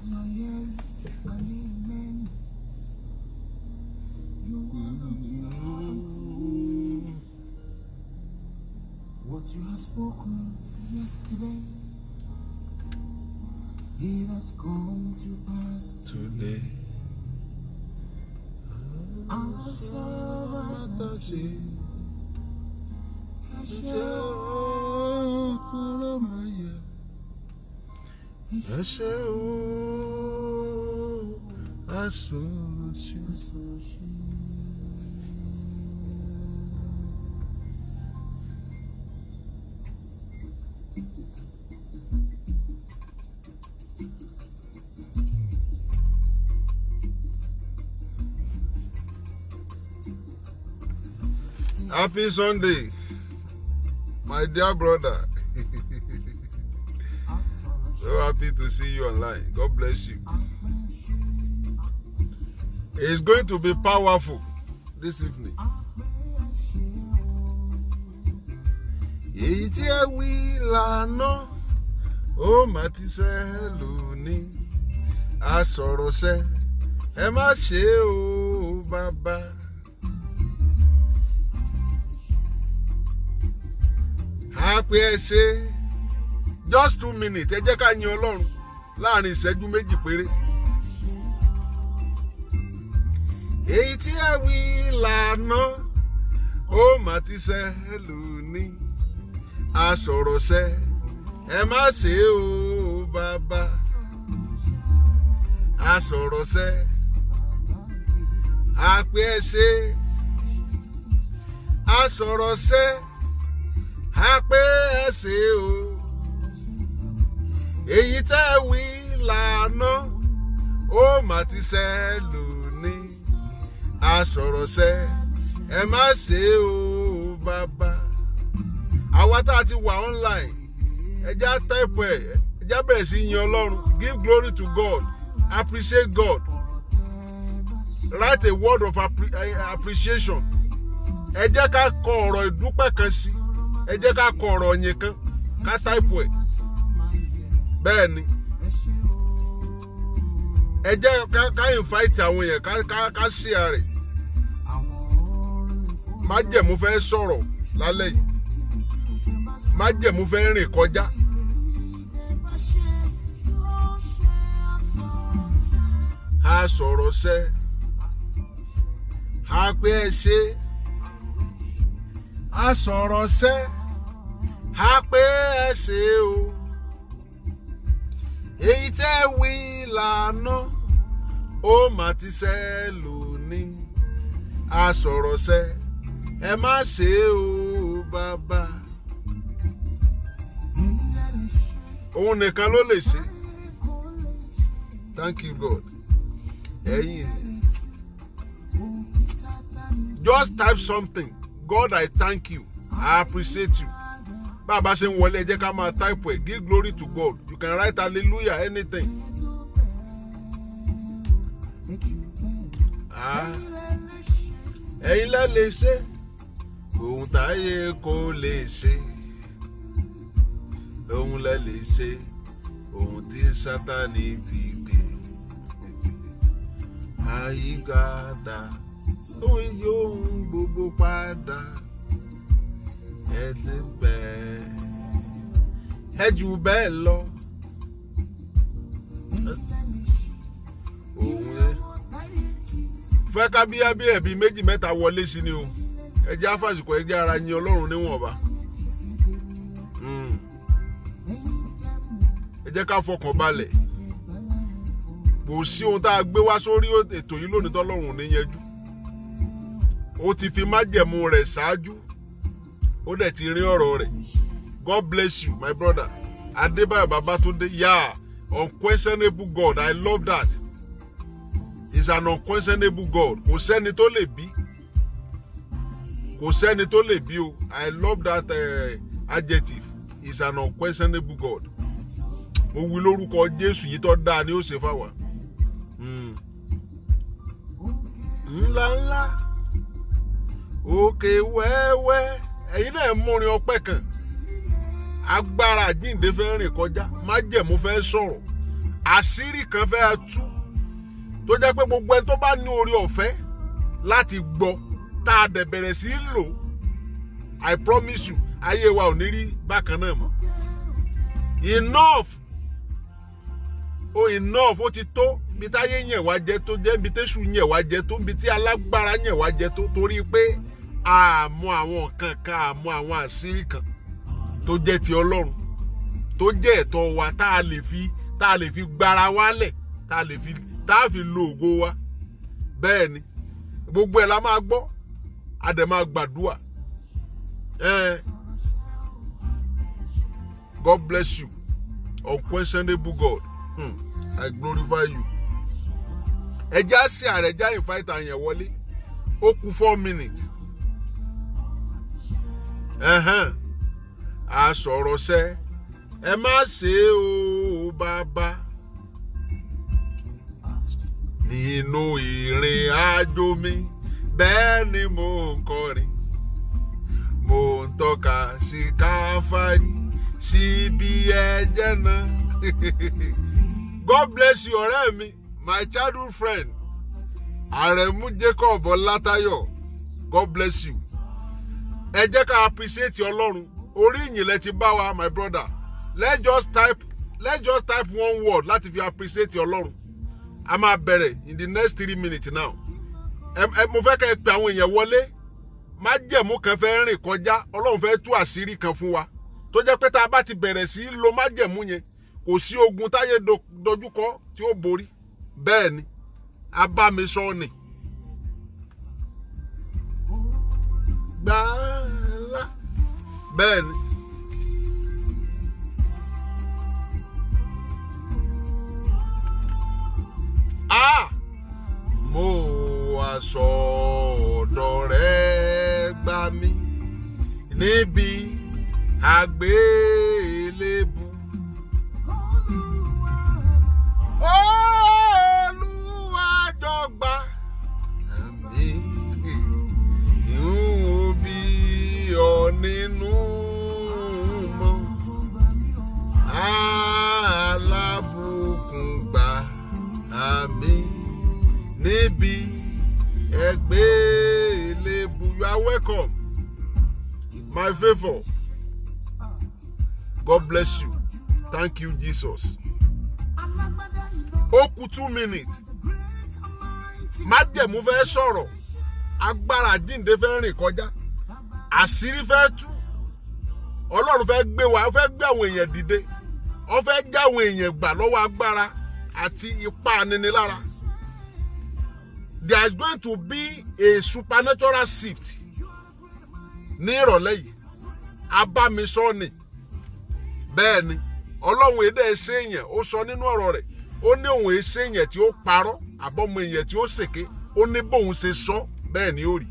What you have spoken yesterday, it has come to pass today. Our Savior, Happy Sunday, my dear brother. So happy to see you online. God bless you. It's going to be powerful this evening. Èyí tí ẹ wí lánàá, ó mà ti ṣẹ lónìí. A sọ̀rọ̀ ṣẹ, ẹ má ṣe o bàbá. Happy ẹsẹ just 2 minutes ẹ jẹ́ ká yin Ọlọ́run láàrin ìṣẹ́jú méjì péré. Èyí tí ẹ wí lánàá, ó mà ti ṣẹ lónìí. A sọ̀rọ̀ ṣẹ, ẹ má ṣe o bàbá. A sọ̀rọ̀ ṣẹ, happy ẹsẹ. A sọ̀rọ̀ ṣẹ, happy ẹsẹ o. Èyí tẹ́ wí lánàá, ó mà ti ṣẹ lónìí. A sọ̀rọ̀ ṣẹ, ẹ má ṣe o bàbá. Àwa tá a ti wà online, ẹ já type ẹ já bẹ̀rẹ̀ sí yin Ọlọ́run. Give glory to God, appreciate God, write a word of appreciation. Ẹ jẹ́ ká kọ ọ̀rọ̀ ìdúpẹ́ kan sí, ẹ jẹ́ ká kọ ọ̀rọ̀ ọ̀yìn kan ká type ẹ. Bẹ́ẹ̀ ni ẹ jẹ́ ká invite àwọn èèyàn ká share rẹ̀. Májẹ̀mú fẹ́ sọ̀rọ̀ lálẹ́ yìí, májẹ̀mú fẹ́ rìn kọjá. A sọ̀rọ̀ ṣẹ, a pé ẹ ṣe. A sọ̀rọ̀ ṣẹ, a pé ẹ ṣe o. Èyí tẹ́ wí lánàá, ó mà ti ṣẹ lónìí. A sọ̀rọ̀ ṣẹ, ẹ má ṣe o bàbá. Òun nìkan ló lè ṣe. Thank you God. Ẹ̀yin just type something. God, I thank you. I appreciate you. Bàbá ṣe ń wọlé ẹ jẹ́ ká máa type ẹ̀. Give glory to God. You can write hallelujah, anything. Ẹ̀yin lẹ lè ṣe ohun táyé kò lè ṣe. Ohun lẹ lè ṣe ohun tí Sátánì ti gbé. Àyípadà òun yóò ń gbogbo padà. Ẹ ti bẹ́ẹ̀ ẹ jù bẹ́ẹ̀ lọ. Òun ẹ fẹ́ ká bí ẹbí méjì mẹ́ta wọlé sí ni o. Ẹ jẹ́ àfàsìkò ẹ jẹ́ ara yin Ọlọ́run níwọ̀nba. Ẹ jẹ́ ká fọkàn balẹ̀. Kò sí ohun tá a gbé wá sórí ètò yìí lónìí tọ́lọ́run ní yẹjú. Ó ti fi májẹ̀mú rẹ̀ ṣáájú. Ó dẹ̀ ti rí ọ̀rọ̀ rẹ̀. God bless you, my brother. Adébáyọ̀ Babátúndé, yeah, unquestionable God. I love that. He's an unquestionable God. Kò sẹ́ni tó lè bí. Kò sẹ́ni tó lè bí o. I love that adjective. He's an unquestionable God. Mo wí lórúkọ Jésù yìí tó dáa ni ó ṣe fáwa. Ńlá ńlá, òkè wẹ́wẹ́, ẹ̀yin náà múrin ọpẹ́ kan. Agbára àjíǹde fẹ́ rìn kọjá, májẹ̀mú fẹ́ sọ̀rọ̀. àṣírí kan fẹ́ tú tó jẹ́ pé gbogbo ẹni tó bá ní oore ọ̀fẹ́ láti gbọ́ tá a dẹ̀ bẹ̀rẹ̀ sí lò, I promise you ayé wa ò ní rí bákan náà mọ́. Enough ó ti tó ibi táyé yẹn wá jẹ tó jẹ́ ibi téṣù yẹn wá jẹ tó ibi tí alágbára yẹn wá jẹ tó, torí pé àmọ́ àwọn kankan àmọ́ àwọn àṣírí kan tó jẹ́ ti Ọlọ́run, tó jẹ́ ẹ̀tọ́ wa tá a lè fi gbára wálẹ̀, tá a fi lo ògo wa. Bẹ́ẹ̀ ni gbogbo ẹ̀ la máa gbọ́, a dẹ̀ máa gbàdúrà. God bless you, unquestionable God. I glorify you. Ẹ já sí ààrẹ já invite àyẹ̀ wọlé. Ó kù 4 minutes. A sọ̀rọ̀ sẹ́, ẹ má ṣe o bàbá. Nínú ìrìn àjò mi, bẹ́ẹ̀ ni mo ń kọrin. Mo ń tọ́ka sí Káfárì, síbi ẹ̀jẹ̀ náà. God bless you, ọ̀rẹ́ mi, my childhood friend, Aremu Jacob Olatayo. God bless you. Ẹ jẹ́ ká appreciate Ọlọ́run. Orí ìyìn lẹ ti bá wa, my brother. Let's just type one word láti fi appreciate Ọlọ́run. A máa bẹ̀rẹ̀ in the next 3 minutes now. Mo fẹ́ kẹ́ ẹ pe àwọn èèyàn wọlé. Májẹ̀mú kan fẹ́ rìn kọjá. Ọlọ́run fẹ́ tú àṣírí kan fún wa. Tó jẹ́ pé tá a bá ti bẹ̀rẹ̀ sí lo májẹ̀mú yẹn, kò sí ogun táyé dojúkọ tí ó borí. Bẹ́ẹ̀ ni, a bá mi sọ ni. Gbàlà. Bẹ́ẹ̀ ni. Mo wá sọ́dọ̀ rẹ gbà mí níbi àgbélébù. Olúwa jọ̀gbà mi, ìhùn bí ọ nínú mọ́. Alábùkún gbà mí níbi àgbélébù. You are welcome, my favour. God bless you. Thank you, Jesus. Ó kù 2 minutes. Májẹ̀mú fẹ́ sọ̀rọ̀. Agbára jíǹde fẹ́ rìn kọjá. Àṣírí fẹ́ tú. Ọlọ́run fẹ́ gbé wa, ó fẹ́ gbé àwọn èèyàn dìde. Ó fẹ́ gbé àwọn èèyàn gbà lọ́wọ́ agbára àti ipá aninilára. There is going to be a supernatural shift ní ìrọ̀lẹ́ yìí. Abámisọ́ ni. Bẹ́ẹ̀ ni, Ọlọ́run èdè ẹ̀ṣẹ̀ èèyàn, ó sọ nínú ọ̀rọ̀ rẹ̀. Ó ní òun ẹ̀ṣẹ̀ èèyàn tí ó parọ́, àbọ̀mọ èèyàn tí ó ṣèké. Ó ní bóun ṣe sọ, bẹ́ẹ̀ ni ó rí.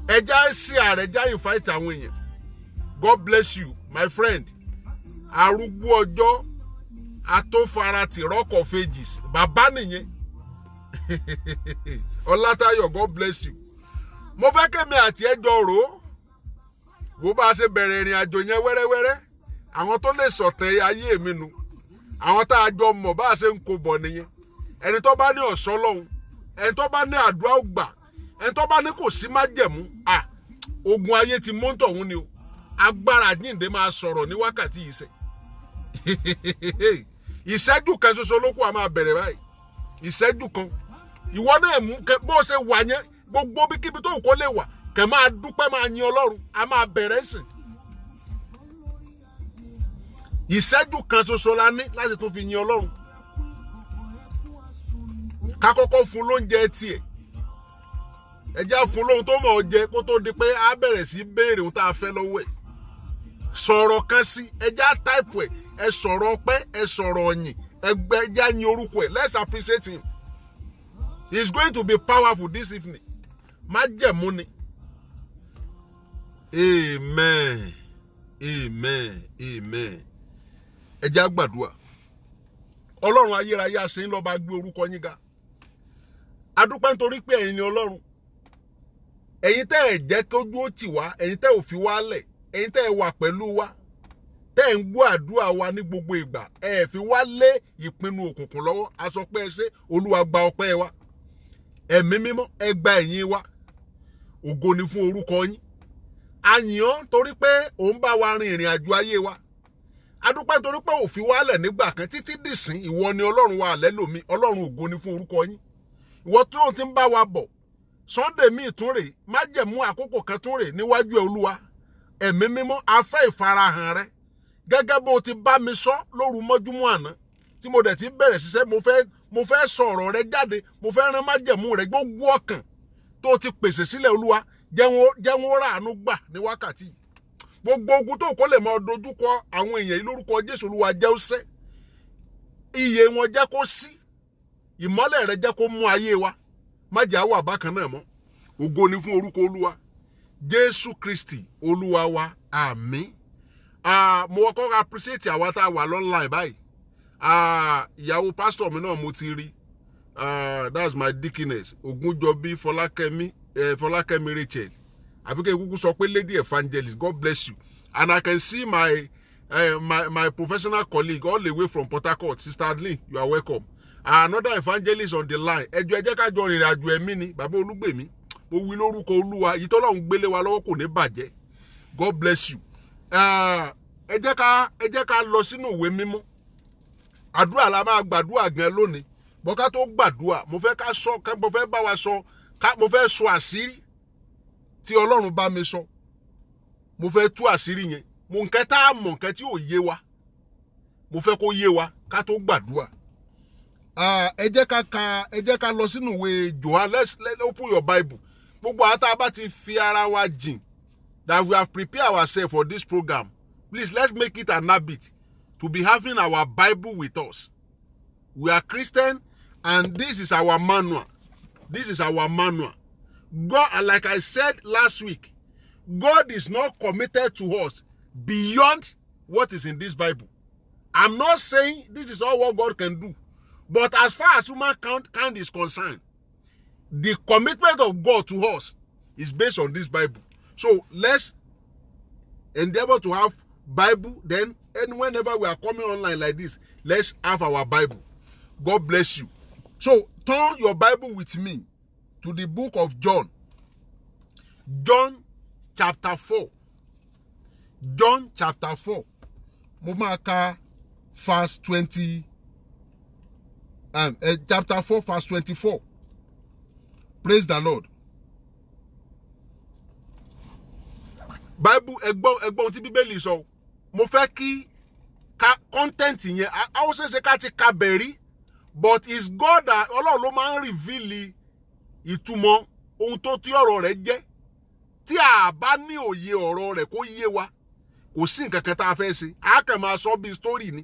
Ẹja sí ààrẹ já invite àwọn èèyàn. God bless you, my friend. Arúgbó ọjọ́, atófaratì Rock of Ages. Bàbá nìyẹn. Olatayo, God bless you. Mo fẹ́ kẹ́mi àti ẹjọ́ rò ó. Wo bá ṣe bẹ̀rẹ̀ ìrìn àjò yẹn wẹ́rẹ́wẹ́rẹ́. Àwọn tó lè sọ̀tẹ̀ ayé mi nu. Àwọn tá a jọ mọ̀ bá ṣe ń kó bọ̀ nìyẹn. Ẹni tó bá ní ọ̀ṣọ́ lọ́hùn, ẹni tó bá ní àdúrà ògbà, ẹni tó bá ní kò sí májẹ̀mú, ogun ayé ti mọ́ntọ̀ òun ni o. Agbára jíǹde máa sọ̀rọ̀ ní wákàtí ìṣẹ́. Ìṣẹ́jú kan ṣoṣo ló kù a máa bẹ̀rẹ̀ báyìí. Ìṣẹ́jú kan. Ìwọ náà mú bó ṣe wà yẹn, gbogbo bíkíbi tó kó lè wà, kẹ̀ máa dúpẹ́ máa yin Ọlọ́run, a máa bẹ̀rẹ̀ sìn. Ìṣẹ́jú kan ṣoṣo la ní láti tún fi yin Ọlọ́run. Ká kọ́kọ́ fún lóúnjẹ tiẹ̀. Ẹ jẹ́ fún lóhun tó mọ̀ ọ́ jẹ kó tó di pé a bẹ̀rẹ̀ sí béèrè ohun tá a fẹ́ lọ́wọ́ ẹ̀. Sọ̀rọ̀ kan sí, ẹ jẹ́ táìpù ẹ̀, ẹ sọ̀rọ̀ ọpẹ́, ẹ sọ̀rọ̀ ọ̀yìn, ẹ jẹ́ yin orúkọ ẹ̀. Let's appreciate him. He is going to be powerful this evening. Májẹ̀mú ni. Amen. Amen. Amen. Ẹ jẹ́ á gbàdúrà. Ọlọ́run ayérayé àṣeyín lọ́ba gbé orúkọ yín ga. A dúpẹ́ nítorí pé ẹ̀yin ni Ọlọ́run. Ẹ̀yin tẹ́ ẹ jẹ́ kójú ó tì wá, ẹ̀yin tẹ́ ò fi wá lẹ̀, ẹ̀yin tẹ́ ẹ wà pẹ̀lú wa. tẹ́ ń gbọ́ àdúrà wa ní gbogbo ìgbà ẹ fi wá lé ìpinnu òkùnkùn lọ́wọ́ a sọ pé ẹ ṣé Olúwa gba ọpẹ́ wa ẹ̀mí mímọ́ ẹ gba ẹ̀yìn wa ògo ni fún orúkọ yín a yìn ọ́ torí pé ò ń bá wa rin ìrìn àjò ayé wa a dúpẹ́ torí pé ò fi wálẹ̀ nígbà kan títí dìsín ìwọ ni Ọlọ́run wa lẹ́lòmí Ọlọ́run ògo ni fún orúkọ yín ìwọ tó ti ń bá wa bọ̀ Sunday míì tún rè májẹ̀mú àkókò kan tún rè níwájú ẹ Olúwa ẹ̀mí mímọ́ a fẹ́ ìfarahàn rẹ gẹ́gẹ́ bó ti bá mi sọ lóru mọ́júmọ́ àná tí mo dẹ̀ ti bẹ̀rẹ̀ ṣiṣẹ́ mo fẹ́ sọ ọ̀rọ̀ rẹ jáde mo fẹ́ rán májẹ̀mú rẹ gbogbo ọkàn tó ti pèsè sílẹ̀ Olúwa jẹ́ wọn ráàánú gbà ní wákàtí gbogbo ogun tó kó lè máa dojúkọ àwọn èèyàn yìí lórúkọ Jésù Olúwa jẹ́ ó sẹ́ iye wọn jẹ́ kó sí ìmọ́lẹ̀ rẹ jẹ́ kó mú ayé wa má jẹ́ á wà bákan náà mọ́ ògo ni fún orúkọ Olúwa Jésù Kristi Olúwa wa àmín. Mo kọ́kọ́ appreciate àwa tá a wà online báyìí ìyàwó pastor mi náà mo ti rí that's my deaconess Ogunjobi Fọlákẹ́mi Rachel àbíkẹ́ kúkú sọ pé lady evangelist God bless you and I can see my professional colleague all the way from Port Harcourt Sister Adeline you are welcome another evangelist on the line ẹ jẹ́ ká jọ rìnrìn àjò ẹ̀mí ni bàbá Olúgbèmí mo wí lórúkọ Olúwa yìí tọ́lọ́run gbélé wa lọ́wọ́ kò ní bàjẹ́ God bless you ẹ jẹ́ ká lọ sínú ìwé mímọ́ àdúrà la máa gbàdúrà gan lónìí bọ́ ká tó gbàdúrà mo fẹ́ bá wa sọ mo fẹ́ sọ àṣírí tí Ọlọ́run bá mi sọ mo fẹ́ tú àṣírí yẹn mo nǹkan tá a mọ̀ nǹkan tí ò yé wa mo fẹ́ kó yé wa ká tó gbàdúrà ẹ jẹ́ ká lọ sínú ìwé Johann let's open your Bible gbogbo àtà bá ti fi ara wa jìn that we have prepared ourselves for this program please let's make it an habit to be having our Bible with us. We are Christian and this is our manual. This is our manual. God, like I said last week, God is not committed to us beyond what is in this Bible. I'm not saying this is all what God can do. But as far as human count is concerned, the commitment of God to us is based on this Bible. So let's endeavor to have Bible then, and whenever we are coming online like this, let's have our Bible. God bless you. So turn your Bible with me to the book of John. John chapter 4. John chapter 4. Momaka verse 20. Chapter 4 verse 24. Praise the Lord. Bible ẹgbọ́n tí Bíbélì sọ mo fẹ́ kí content yẹn àwọn ṣẹ̀ṣẹ̀ ká ti ka bẹ̀rí but is God that Ọlọ́run ló máa ń reveal ìtumọ̀ ohun tó tí ọ̀rọ̀ rẹ̀ jẹ́ tí a bá ní òye ọ̀rọ̀ rẹ̀ kó yé wa kò sí nǹkan kan tá a fẹ́ ṣe a kàn máa sọ bí story ni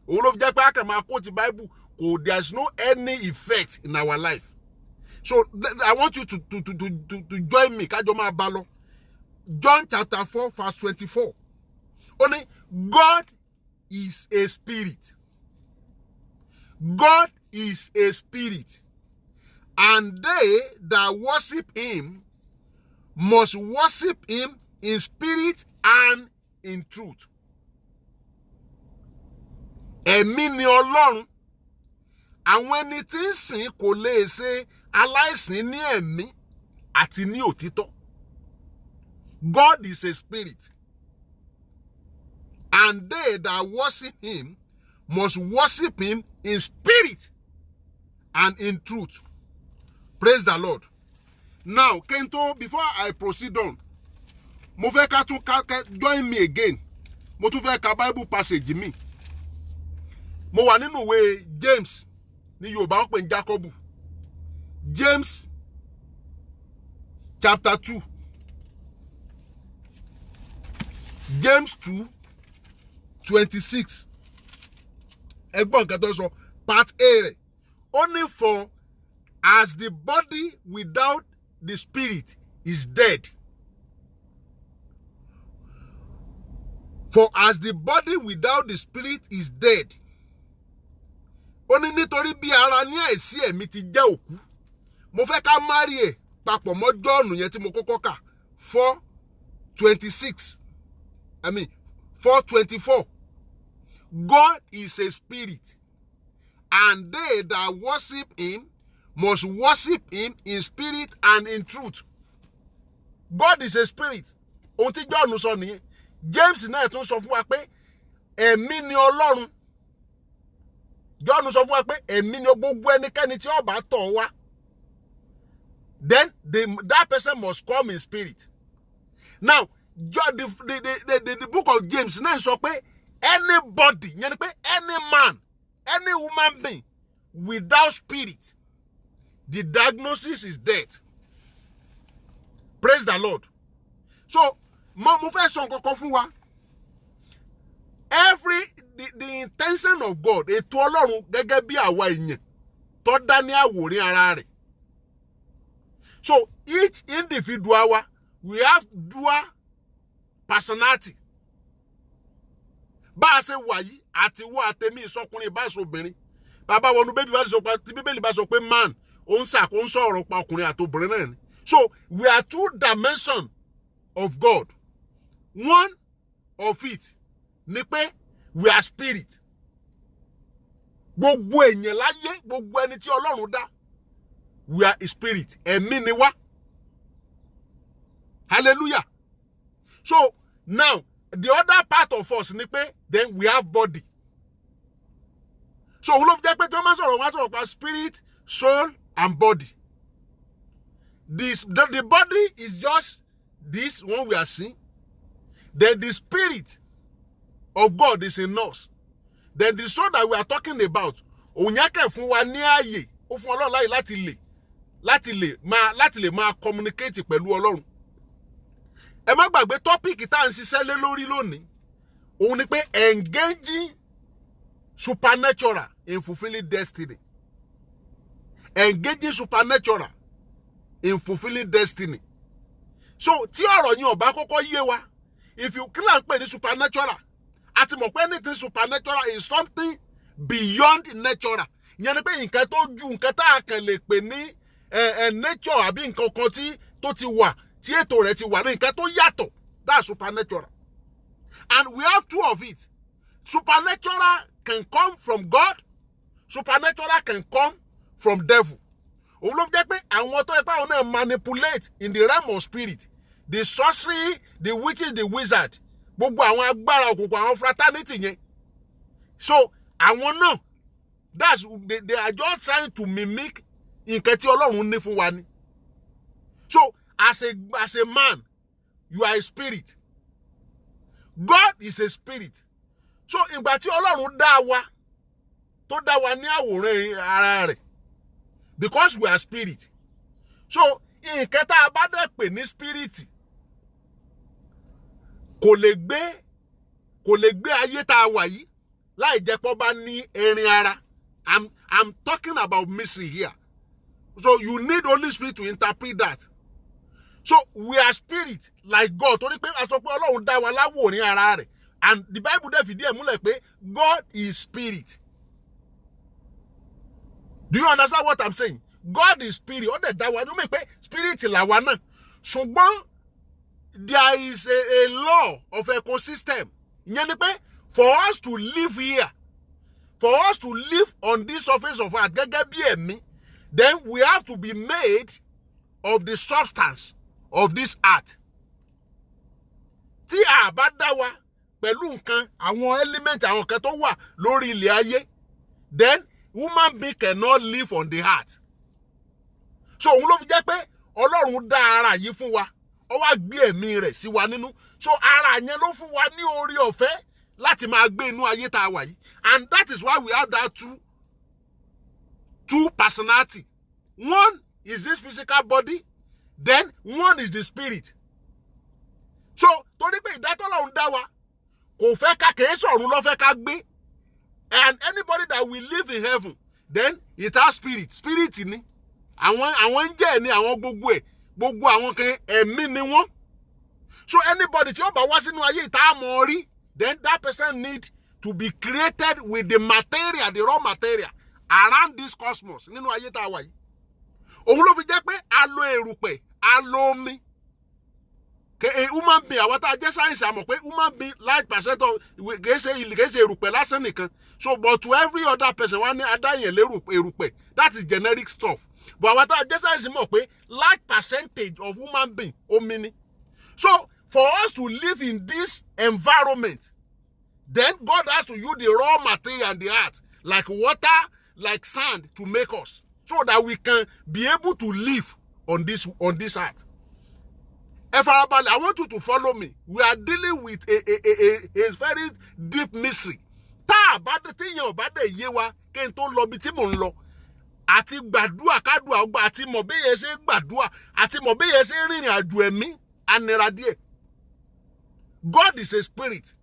òun ló fi jẹ́ pé a kàn máa quote Bible kò there is no any effect in our life so I want you to join me kájọ máa bá lọ. John chapter 4 verse 24. Only God is a spirit. God is a spirit. And they that worship him must worship him in spirit and in truth. Ẹ̀mí ni Ọlọ́run. Àwọn ẹni tí ń sìn kò lè ṣe aláìsìn ní ẹ̀mí àti ní òtítọ́. God is a spirit, and they that worship him must worship him in spirit and in truth. Praise the Lord. Now, Kento, before I proceed on, mo fẹ́ ká tún join me again. Mo tún fẹ́ ka Bible passage mi. Mo wà nínú ìwé James ní Yorùbá wọ́n pè ní Jacob. James chapter 2. James 2:26. Ẹgbọ́n nǹkan tó sọ part A rẹ̀. Only for as the body without the spirit is dead. For as the body without the spirit is dead. Ó ní nítorí bí ara ní àìsí ẹ̀mí ti jẹ́ òkú. Mo fẹ́ ká marry ẹ̀ papọ̀ mọ́ John yẹn tí mo kọ́kọ́ kà 4:26. 4:24. God is a spirit, and they that worship him must worship him in spirit and in truth. God is a spirit. Ohun tí John sọ nìyẹn. James náà tún sọ fún wa pé ẹ̀mí ni Ọlọ́run. John sọ fún wa pé ẹ̀mí ni gbogbo ẹnikẹ́ni tí ó bá tọ̀ wá. Then that person must come in spirit. Now, the book of James náà sọ pé anybody, yẹn ni pé any man, any woman being without spirit, the diagnosis is death. Praise the Lord. So, mo fẹ́ sọ nǹkan fún wa. The intention of God, ètò Ọlọ́run gẹ́gẹ́ bí àwa èèyàn tó dá ní àwòrán ara rẹ̀. So, each individual, we have dual personality. Bá a ṣe wà yìí, àti wọ́n àtẹ̀mí ìsọkùnrin bá ṣobìnrin. Bàbá wọnú bébí bá sọ pé tí Bíbélì bá sọ pé man, ó ń sọ̀rọ̀ pa ọkùnrin àti obìnrin náà ni. So, we are two dimensions of God. One of it ni pé we are spirit. Gbogbo èèyàn láyé, gbogbo ẹni tí Ọlọ́run dá, we are spirit. Ẹ̀mí ni wá. Hallelujah. So, now, the other part of us ni pé, then we have body. So, wọ́n ló fi jẹ́ pé tí wọ́n máa sọ̀rọ̀ pa spirit, soul, and body. The body is just this one we are seeing. Then the spirit of God is in us. Then the soul that we are talking about, ònyàkẹ́ fún wa ní ààyè, ó fún Ọlọ́run láyè láti lè máa communicate pẹ̀lú Ọlọ́run. Ẹ má gbàgbé topic tá à ń ṣiṣẹ́ lé lórí lónìí. Òun ni pé engaging supernatural in fulfilling destiny. Engaging supernatural in fulfilling destiny. So, tí ọ̀rọ̀ yín ò bá kọ́kọ́ yé wa, if you clear pé ní supernatural, àti mọ̀ pé anything supernatural is something beyond natural. Ìyẹn ni pé nǹkan tó ju nǹkan tá a kàn lè pè ní nature àbí nǹkan kan tó ti wà, tí ètò rẹ̀ ti wà ní nǹkan tó yàtọ̀. That's supernatural. And we have two of it. Supernatural can come from God. Supernatural can come from devil. Òun ló jẹ́ pé àwọn tó ẹ̀pá òun náà manipulate in the realm of spirit. The sorcery, the witches, the wizard. Gbogbo àwọn agbára òkùnkùn, àwọn fraternity yẹn. So, àwọn náà, they are just trying to mimic nǹkan tí Ọlọ́run ní fún wa ni. So, as a man, you are a spirit. God is a spirit. So, ìgbà tí Ọlọ́run dá wa, tó dá wa ní àwòrán ara rẹ̀, because we are spirit. So, nǹkan tá a bá dẹ̀ pè ní spirit, kò lè gbé ayé tá a wà yìí láì jẹ́ pé ó bá ní erin ara. I'm talking about mystery here. So, you need Holy Spirit to interpret that. So, we are spirit like God. Torí pé a sọ pé Ọlọ́run dá wa láwòrán ara rẹ̀. And the Bible dẹ̀ fìdí ẹ̀ múlẹ̀ pé God is spirit. Do you understand what I'm saying? God is spirit. Ó dẹ̀ dá wa, ó mọ̀ pé spirit làwa náà. Ṣùgbọ́n there is a law of ecosystem. Ìyẹn ni pé for us to live here, for us to live on this surface of earth gẹ́gẹ́ bí ẹ̀mí, then we have to be made of the substance of this earth. Tí a bá dá wa pẹ̀lú nǹkan, àwọn element, àwọn nǹkan tó wà lórí ilẹ̀ ayé, then human being cannot live on the earth. So, òun ló fi jẹ́ pé Ọlọ́run dá ara yìí fún wa, ó wá gbé ẹ̀mí rẹ̀ sí wa nínú. So, ara yẹn ló fún wa ní orí ọ̀fẹ́ láti máa gbé inú ayé tá a wà yìí. And that is why we have that two personality. One is this physical body, then one is the spirit. So, torí pé ìdájọ́ Ọlọ́run dá wa, kò fẹ́ ká kèé sọ̀run ló fẹ́ ká gbé. And anybody that will live in heaven, then it has spirit. Spirit ni. Àwọn angel ni àwọn gbogbo àwọn kan ẹ̀mí ni wọ́n. So anybody tí ó bá wá sínú ayé ìta àmọ́ rí, then that person need to be created with the material, the raw material around this cosmos nínú ayé tá a wà yìí. Òun ló fi jẹ́ pé a lo erùpẹ̀, a lo omi. A human being, àwọn tá a jẹ́ science àmọ̀ pé human being large percent of kìí ṣe erùpẹ̀ lásán nìkan. So but to every other person wọ́n ní adáyẹn erùpẹ̀, that is generic stuff. But àwọn tá a jẹ́ science mọ̀ pé large percentage of human being omi ni. So for us to live in this environment, then God has to use the raw material and the earth, like water, like sand, to make us, so that we can be able to live on this earth. Efarabalẹ̀, I want you to follow me. We are dealing with a very deep mystery. Tá a bá dé tí yẹn ò bá dé yé wa kí n tó lọ bí tí mò ń lọ. Àti gbàdúrà kádùá ọgbà àti mọ̀ bí yẹn ṣe gbàdúrà àti mọ̀ bí yẹn ṣe rìnrìn àjò ẹ̀mí anira díẹ̀. God is a spirit.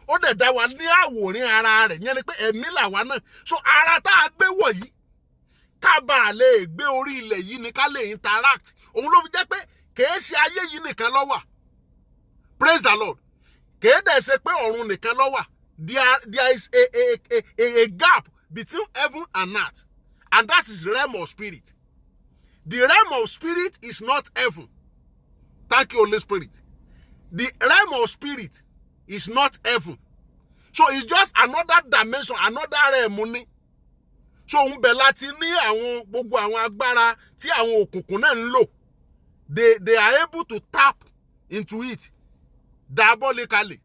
Ó dẹ̀ dá wa ní àwòrán ara rẹ̀, yẹn ni pé ẹ̀mí làwa náà. So ara tá a gbé wọ̀ yìí ká bá lè gbé orí ilẹ̀ yìí ni ká lè interact. Òun ló fi jẹ́ pé kìí ṣe ayé yìí nìkan ló wà. Praise the Lord. Kìí dẹ̀ ṣe pé ọ̀run nìkan ló wà. There is a gap between heaven and earth, and that is the realm of spirit. The realm of spirit is not heaven. Thank you, Holy Spirit. The realm of spirit is not heaven. So it's just another dimension, another realm ni. So ń bẹ láti ní àwọn gbogbo àwọn agbára tí àwọn òkùnkùn náà ń lò. They are able to tap into it diabolically.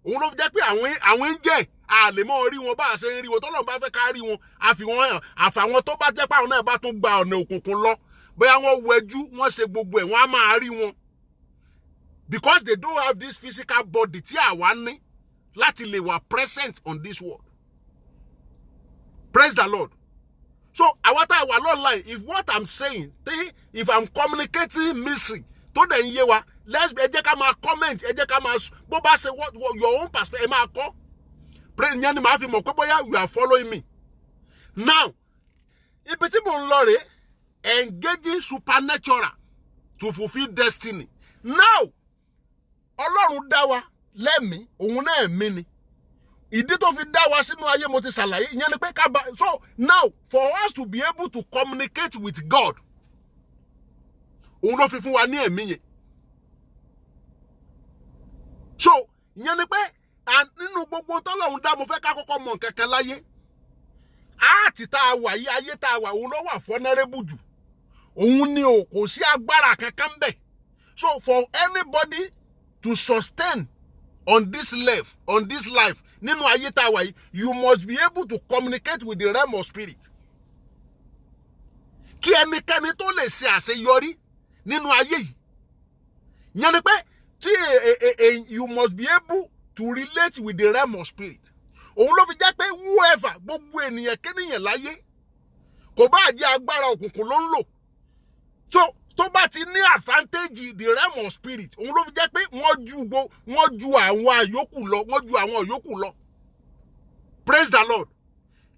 Òun ló jẹ́ pé àwọn ń jẹ́ àlè mọ́ rí wọn bá ṣe ń rí wọn tọ́lọ́run bá fẹ́ ká rí wọn àfi wọn hàn àfàwọn tó bá jẹ́ pé àwọn náà bá tún gba ọ̀nà òkùnkùn lọ bóyá wọ́n wẹjú wọ́n ṣe gbogbo ẹ̀ wọ́n á máa rí wọn. Because they don't have this physical body tí àwa ní láti lè wà present on this world. Praise the Lord. So àwa tá a wà online, if what I'm saying, if I'm communicating mystery tó dẹ̀ ń yé wa, ẹ jẹ́ ká máa comment, ẹ jẹ́ ká máa bó bá ṣe what your own perspective ẹ máa kọ́. Pray yẹn ni màá fi mọ̀ pé bóyá you are following me. Now, ibi tí mò ń lọ rèé, engaging supernatural to fulfill destiny. Now, Ọlọ́run dá wa lẹ́mìí, òun náà ẹ̀mí ni. Ìdí tó fi dá wa sínú ayé mo ti ṣàlàyé, ìyẹn ni pé so now for us to be able to communicate with God, òun ló fi fún wa ní ẹ̀mí yẹn. So ìyẹn ni pé nínú gbogbo tọ́lọ́run dá mo fẹ́ ká kọ́kọ́ mọ̀ nǹkan kan láyé. Áàtì tá a wà yìí, ayé tá a wà, òun ló wà vulnerable jù. Òun ni kò sí agbára kankan bẹ́ẹ̀. So for anybody to sustain on this life, nínú ayé tá a wà yìí, you must be able to communicate with the realm of spirit. Kí ẹnikẹ́ni tó lè ṣe àṣeyọrí nínú ayé yìí. Ìyẹn ni pé you must be able to relate with the realm of spirit. Òun ló fi jẹ́ pé whoever, gbogbo ènìyàn kénìyàn láyé, kò bá jẹ́ agbára òkùnkùn ló ń lò. So tó bá ti ní advantage the realm of spirit, òun ló fi jẹ́ pé wọ́n ju àwọn àyókù lọ. Praise the Lord.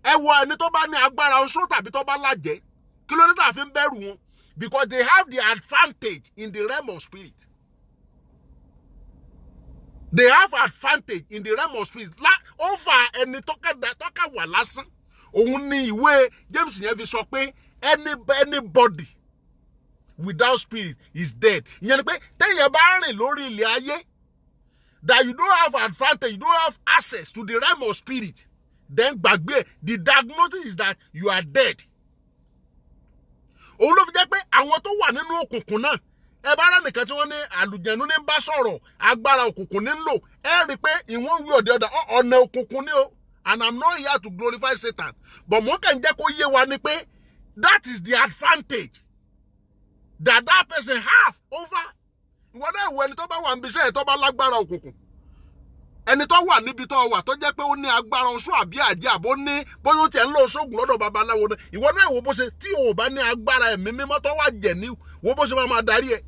Ẹ wo ẹni tó bá ní agbára oṣó tàbí tó bá lájẹ́, kí ló dé tá fi ń bẹ̀rù wọn? Because they have the advantage in the realm of spirit. They have advantage in the realm of spirit. Over ẹni tọ́ka wà lásán. Òun ni ìwé James yẹn fi sọ pé anybody without spirit is dead. Ìyẹn ni pé téèyàn bá rìn lórí ilẹ̀ ayé, that you don't have advantage, you don't have access to the realm of spirit, then gbàgbé, the diagnosis is that you are dead. Òun ló fi jẹ́ pé àwọn tó wà nínú òkùnkùn náà, ẹ bá rẹ̀ nìkan tí wọ́n ní àlùjẹ̀nú ní ń bá sọ̀rọ̀, agbára òkùnkùn ní ń lò, ẹ rí i pé in one way or the other, ọ̀nà òkùnkùn ni o. And I'm not here to glorify Satan, but mo kàn jẹ́ kó yé wa ni pé that is the advantage that person have over. Ìwọ náà wo ẹni tó bá wà níbi iṣẹ́ ẹ̀ tó bá lágbára òkùnkùn. Ẹni tó wà níbi tó wà tó jẹ́ pé ó ní agbára oṣù àbí àjẹ́ àbó ní bóyá ó tiẹ̀ ń lọ ṣóògùn lọ́dọ̀ babaláwo náà. Ìwọ náà wo bó ṣe tí o bá ní agbára ẹ̀mí mímọ́ tó wà jẹ̀ ní wo bó ṣe máa darí ẹ̀.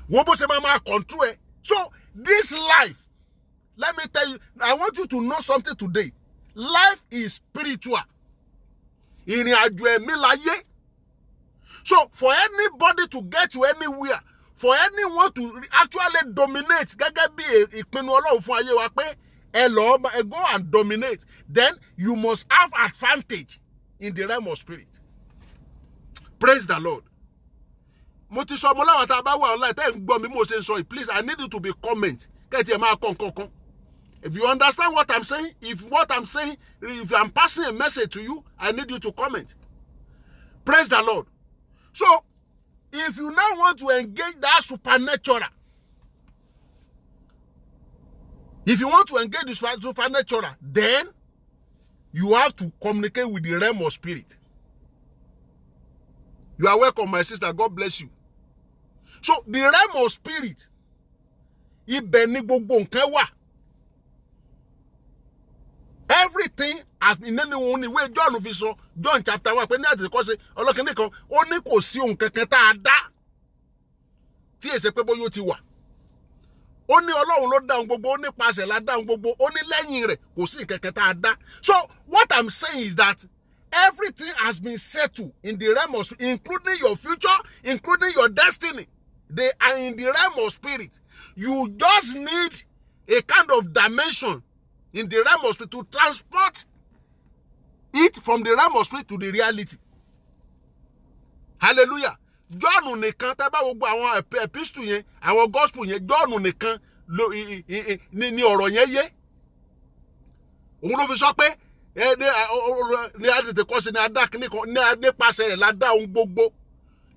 Wo bó ṣe máa control ẹ̀. So this life, let me tell you, I want you to know something today. Life is spiritual. Ìrìn àjò ẹ̀mí láyé. So for anybody to get to anywhere, for anyone to actually dominate, gẹ́gẹ́ bí ìpinnu Ọlọ́run fún ayé wa pé ẹ go and dominate, then you must have advantage in the realm of spirit. Praise the Lord. mo ti sọ mo láwọn tá a bá wà online tẹ́ ń gbọ́ mi mo ṣe ń sọ please I need you to be comment kẹ́ẹ̀tì ẹ̀ máa kọ́ nǹkan kan. If you understand what I'm saying, if I'm passing a message to you, I need you to comment. Praise the Lord. So, if you now want to engage that supernatural, then you have to communicate with the realm of spirit. You are welcome, my sister. God bless you. So, the realm of spirit, ibẹ̀ ni gbogbo nǹkan wà. Everything has been in the way John fi sọ John chapter 1 pé ní àti kọ́ ṣe ọlọ́kìnní kan ó ní kò sí ohun kankan tá a dá tí èsè pé bóyá ó ti wà. Ó ní Ọlọ́run ló dá ohun gbogbo, ó nípasẹ̀ la dá ohun gbogbo, ó ní lẹ́yìn rẹ̀ kò sí nǹkan kan tá a dá. So what I'm saying is that everything has been settled in the realm of spirit, including your future, including your destiny. They are in the realm of spirit. You just need a kind of dimension in the realm of spirit to transport it from the realm of spirit to the reality. Hallelujah. John nìkan tẹ́ bá gbogbo àwọn epistle yẹn, àwọn gospel yẹn, John nìkan ni ọ̀rọ̀ yẹn yé. Òun ló fi sọ pé ní àtètè kọ́ sí ní adá kìíní kan ní nípasẹ̀ rẹ̀ la dá ohun gbogbo.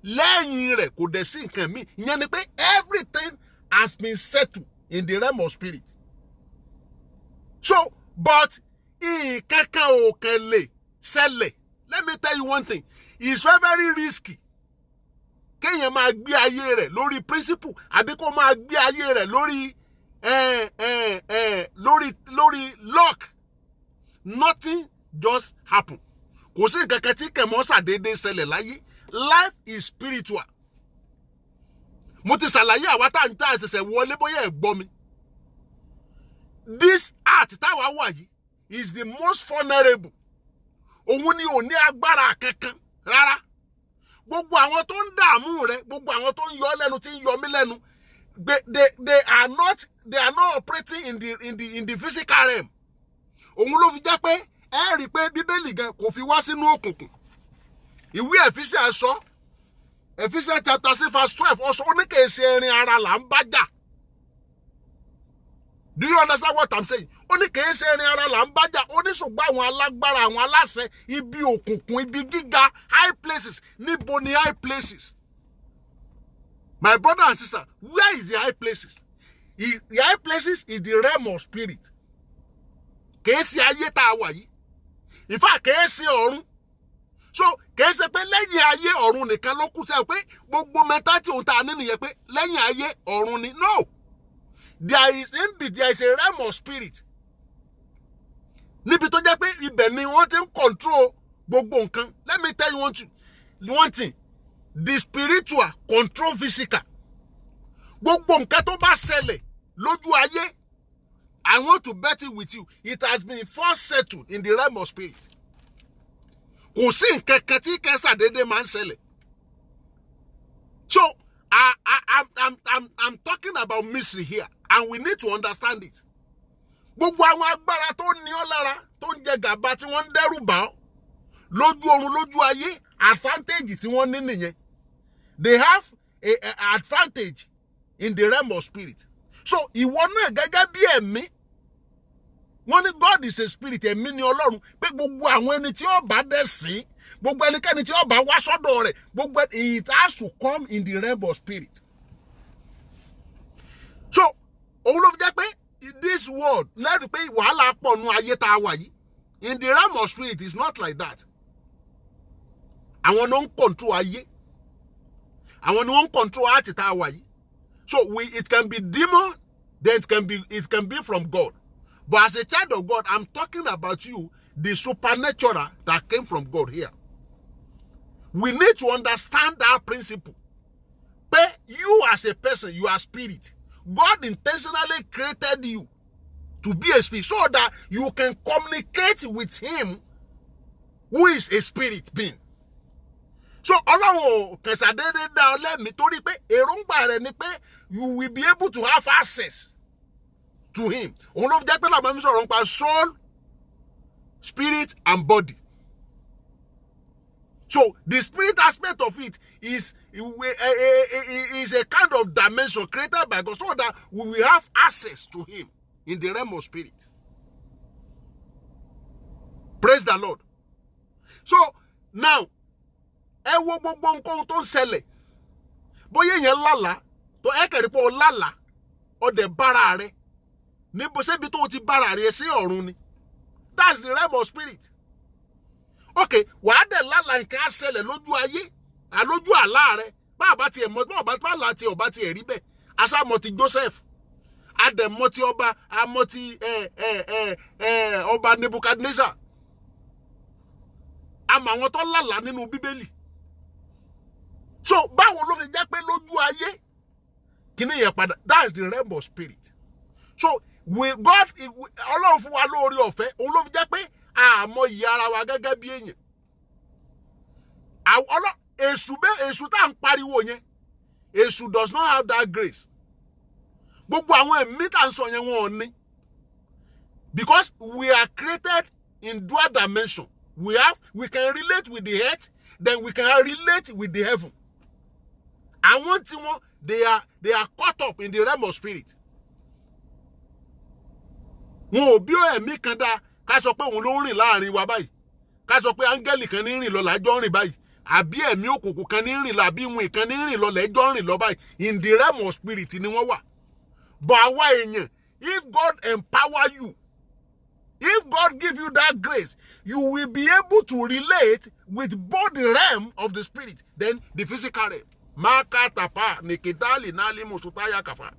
Lẹ́yìn rẹ̀ kò dẹ̀ sí nǹkan míì. Ìyẹn ni pé everything has been settled in the realm of spirit. So, but ìkankan ò kàn lè ṣẹlẹ̀. Let me tell you one thing. It's very, very risky. Kéèyàn máa gbé ayé rẹ̀ lórí principle àbí kó máa gbé ayé rẹ̀ lórí luck. Nothing just happen. Kò sí nǹkankan tí kẹ̀mọ́ ṣàdédé ṣẹlẹ̀ láyé. Life is spiritual. Mo ti ṣàlàyé àwa tá à ń tà ṣẹ̀ṣẹ̀ wọlé bóyá ẹ̀ gbọ́ mi. This art táwa wà yìí is the most vulnerable. Òun ni ò ní agbára kankan rárá. Gbogbo àwọn tó ń dààmú rẹ, gbogbo àwọn tó ń yọ lẹ́nu tí ń yọ mí lẹ́nu, they are not operating in the physical realm. Òun ló fi jẹ́ pé ẹ rí pé Bíbélì gan kò fi wá sínú òkùnkùn. Ìwé Ephesians sọ, Ephesians chapter 6 verse 12 ó sọ ó ní kì í ṣe ẹrin ara là ń bá jà. Do you understand what I'm saying? Ó ní kì í ṣe ẹrin ara là ń bá jà. Ó ní ṣùgbọ́n àwọn alágbára, àwọn aláṣẹ, ibi òkùnkùn, ibi gíga, high places. Níbo ni high places? My brother and sister, where is the high places? The high places is the realm of spirit. Kì í ṣe ayé tá a wà yìí. In fact, kì í ṣe ọ̀run. So, kì í ṣe pé lẹ́yìn ayé ọ̀run nìkan ló kù sẹ́yìn pé gbogbo mẹ́ta tí òun ta ní nìyẹn pé lẹ́yìn ayé ọ̀run ni. No. There is a realm of spirit. Níbi tó jẹ́ pé ibẹ̀ ni wọ́n ti ń control gbogbo nǹkan. Let me tell you one thing. The spiritual control physical. Gbogbo nǹkan tó bá ṣẹlẹ̀ lójú ayé, I want to bet it with you. It has been first settled in the realm of spirit. Kò sí nǹkan kan tí kẹ́sà dédé máa ń ṣẹlẹ̀. So, I'm talking about mystery here. And we need to understand it. Gbogbo àwọn agbára tó ní ọ lára tó ń jẹ gàba tí wọ́n ń dẹ́rù bà ọ́ lójú ọ̀run lójú ayé advantage tí wọ́n ní nìyẹn. They have a advantage in the realm of spirit. So ìwọ náà gẹ́gẹ́ bí ẹ̀mí wọ́n ní God is a spirit, ẹ̀mí ni Ọlọ́run pé gbogbo àwọn ẹni tí ó bá dẹ̀ sìn gbogbo ẹnikẹ́ni tí ó bá wá sọ́dọ̀ rẹ̀ gbogbo it has to come in the realm of spirit. So òun ló fi jẹ́ pé this world lẹ́rìí pé wàhálà pọ̀ nù ayé tá a wà yìí. In the realm of spirit it's not like that. Àwọn ló ń control ayé. Àwọn ni wọ́n ń control àti tá a wà yìí. So it can be demon, then it can be from God. But as a child of God, I'm talking about you, the supernatural that came from God here. We need to understand that principle. But you as a person, you are spirit. God intentionally created you to be a spirit so that you can communicate with him who is a spirit being. So Ọlọ́run kẹsàdédé dá ọ lẹ́mìí torí pé èròǹgbà rẹ̀ ni pé you will be able to have access to him. Òun ló jẹ́ pé làbọ̀ mi sọ̀rọ̀ nípa soul, spirit and body. So the spirit aspect of it is a kind of dimension created by God so that we will have access to him in the realm of spirit. Praise the Lord. So now, ẹ wo gbogbo nǹkan tó ń ṣẹlẹ̀. Bóyá èèyàn lálàá, tó ẹ kẹ̀rí pé o lálàá, o dẹ̀ bára rẹ̀. Níbo ṣébi tó ti bára rẹ̀ sí ọ̀run ni. That's the realm of spirit. Okay, wàá dẹ̀ lálàá nǹkan á ṣẹlẹ̀ lójú ayé, àlójú àlá rẹ̀. Bá tiẹ̀ mọ̀, bá là tiẹ̀ ọba tiẹ̀ rí bẹ́ẹ̀. Asá mọ̀ ti Joseph. Adẹ̀ mọ̀ ti ọba, àmọ̀ ti ọba Nebuchadnezzar. Àmọ́ àwọn tó lálàá nínú Bíbélì. So báwo ló fi jẹ́ pé lójú ayé kíní yẹn padà? That's the realm of spirit. So God Ọlọ́run fún wa lórí ọ̀fẹ́, òun ló fi jẹ́ pé àmọ́ ìyà ara wa gẹ́gẹ́ bí èèyàn. Èṣù tá ń pariwo yẹn, Èṣù does not have that grace. Gbogbo àwọn ẹ̀mí tá ń sọ yẹn wọn ò ní. Because we are created in dual dimension. We can relate with the earth, then we can relate with the heaven. And one thing, they are caught up in the realm of spirit. Wọn ò bí ẹ̀mí kan dá ká sọ pé òun ló ń rìn láàrin wa báyìí. Ká sọ pé áńgẹ́lì kan ní rìn lọ lájọ́ rìn báyìí. Àbí ẹ̀mí òkùnkùn kan ní rìn lọ, àbí ìwọ̀n kan ní rìn lọ lẹ́jọ́ rìn lọ báyìí. In the realm of spirit ni wọ́n wà. But àwa èèyàn, if God empower you, if God give you that grace, you will be able to relate with both the realm of the spirit, then the physical realm. Makatapa nikidali nali musutaya kafa.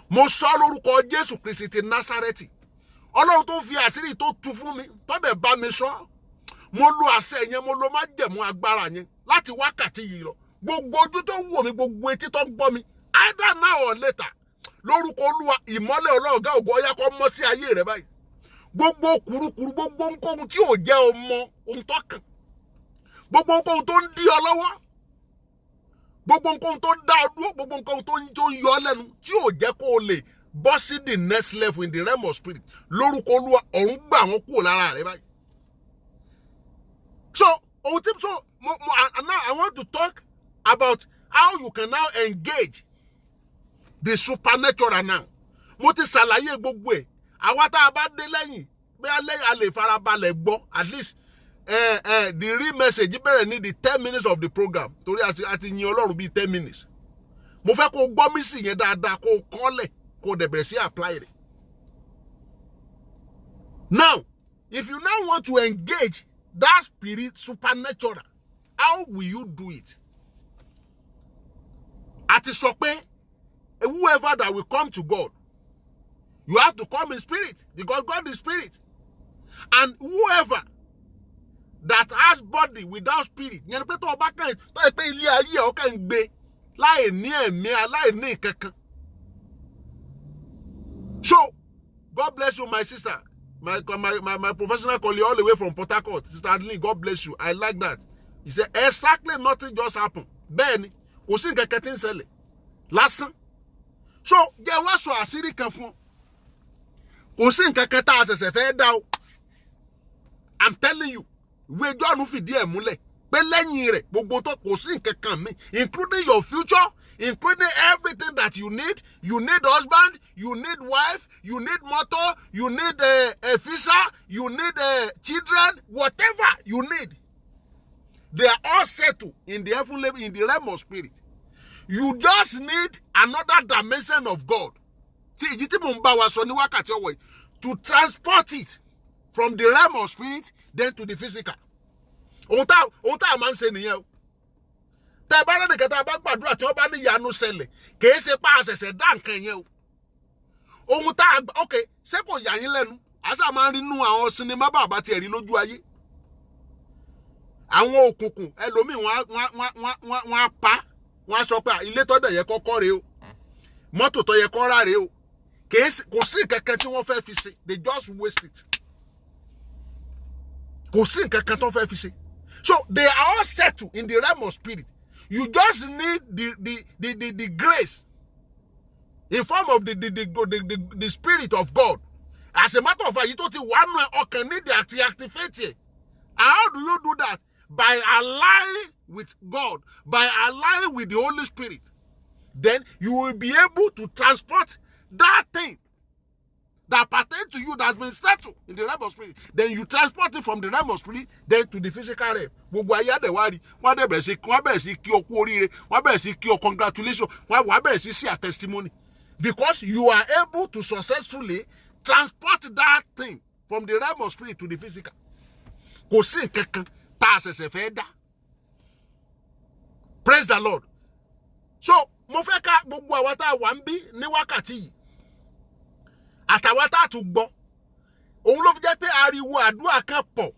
Mo sọ lórúkọ Jésù Kristi ti Násárẹ́tì. Ọlọ́run tó fi àṣírí tó tú fún mi, tó dẹ̀ bá mi sọ. Mo lo àṣẹ yẹn, mo lo májẹ̀mú agbára yẹn láti wákàtí yìí lọ. Gbogbo ojú tó wò mí, gbogbo etí tó ń gbọ́ mi, either now or later. Lórúkọ Olúwa, ìmọ́lẹ̀ Ọlọ́run ọ̀gá ògo ọ̀yá kó mọ́ sí ayé rẹ báyìí. Gbogbo kùrukùru, gbogbo ohunkóhun tí ò jẹ́ ọmọ ohun tó kàn. Gbogbo ohunkóhun tó ń dí ọ lọ́wọ́. Gbogbo ohunkóhun tó dá ọ dúró, gbogbo ohunkóhun tó ń yọ ọ lẹ́nu tí ò jẹ́ kó o lè bọ́ sí the next level in the realm of spirit. Lórúkọ Olúwa, ọ̀run gbà wọ́n kúrò lára rẹ báyìí. So now I want to talk about how you can now engage the supernatural now. Mo ti ṣàlàyé gbogbo ẹ̀. Àwa tá a bá dé lẹ́yìn, bí a lè farabalẹ̀ gbọ́, at least the real message bẹ̀rẹ̀ ní the 10 minutes of the program. Torí àti yin Ọlọ́run bíi 10 minutes. Mo fẹ́ kó gbọ́ mí sí yẹn dáadáa, kó kọ́lẹ̀, kó dẹ̀ bẹ̀rẹ̀ sí apply rẹ̀. Now, if you now want to engage that spirit supernatural, how will you do it? Àti sọ pé whoever that will come to God, you have to come in spirit, because God is spirit. And whoever that has body without spirit, yẹn pé tó bá kàn tó pé ilé ayé ó kàn gbé láì ní ẹ̀mí, láì ní kankan. So, God bless you, my sister, my professional colleague all the way from Port Harcourt, Sister Adeline, God bless you. I like that. He said exactly nothing just happened. Bẹ́ẹ̀ni, kò sí nǹkan kan tí ń ṣẹlẹ̀ lásán. So, jẹ́ wá sọ àṣírí kan fún. Kò sí nǹkan kan tá a ṣẹ̀ṣẹ̀ fẹ́ dá o. I'm telling you, ìwé Jọ́ọ̀nù fìdí ẹ̀ múlẹ̀ pé lẹ́yìn rẹ̀ gbogbo tó kò sí nǹkan kan mi, including your future, including everything that you need. You need husband, you need wife, you need motor, you need a visa, you need children, whatever you need. They are all settled in the heavenly, in the realm of spirit. You just need another dimension of God. See, to transport it from the realm of spirit then to the physical. Ohun tá man ṣe nìyẹn o. Tẹ́ bá rẹ̀ nìkan tá bá gbàdúrà tí wọ́n bá ní ìyanu ṣẹlẹ̀, kì í ṣe pa àṣẹ̀ṣẹ̀ dá nǹkan yẹn o. Ohun tá okay, ṣé kò yà yín lẹ́nu? Àṣà máa ń rí nínú àwọn sinimá bàbá tí ẹ rí lójú ayé. Àwọn òkùnkùn ẹlòmíì wọ́n á pa, wọ́n á sọ pé ilé tó dẹ̀ yẹ kọ́kọ́ rèé o. Mọ́tò tó yẹ kó rà rèé o. Kò sí nǹkan tí wọ́n fẹ́ fi ṣe. They just waste it. Kò sí nǹkan tó fẹ́ fi ṣe. So they are all settled in the realm of spirit. You just need the grace in form of the spirit of God. As a matter of fact, you don't want to need to activate it. And how do you do that? by allying with God, by allying with the Holy Spirit, then you will be able to transport that thing that pertains to you that's been settled in the realm of spirit. Then you transport it from the realm of spirit then to the physical realm. Gbogbo ayé àdẹ̀wárí wọ́n bẹ̀rẹ̀ sí kí ọ kú oríire, wọ́n bẹ̀rẹ̀ sí kí ọ congratulations, wọ́n bẹ̀rẹ̀ sí sí a testimony. Because you are able to successfully transport that thing from the realm of spirit to the physical. Kò sí nǹkankan tá a ṣẹ̀ṣẹ̀ fẹ́ dá. Praise the Lord. So, mo fẹ́ ká gbogbo àwa tá a wà ń bí ní wákàtí yìí. Àtàwa tá a tún gbọ́. Òun ló fi jẹ́ pé ariwo àdúrà kan pọ̀.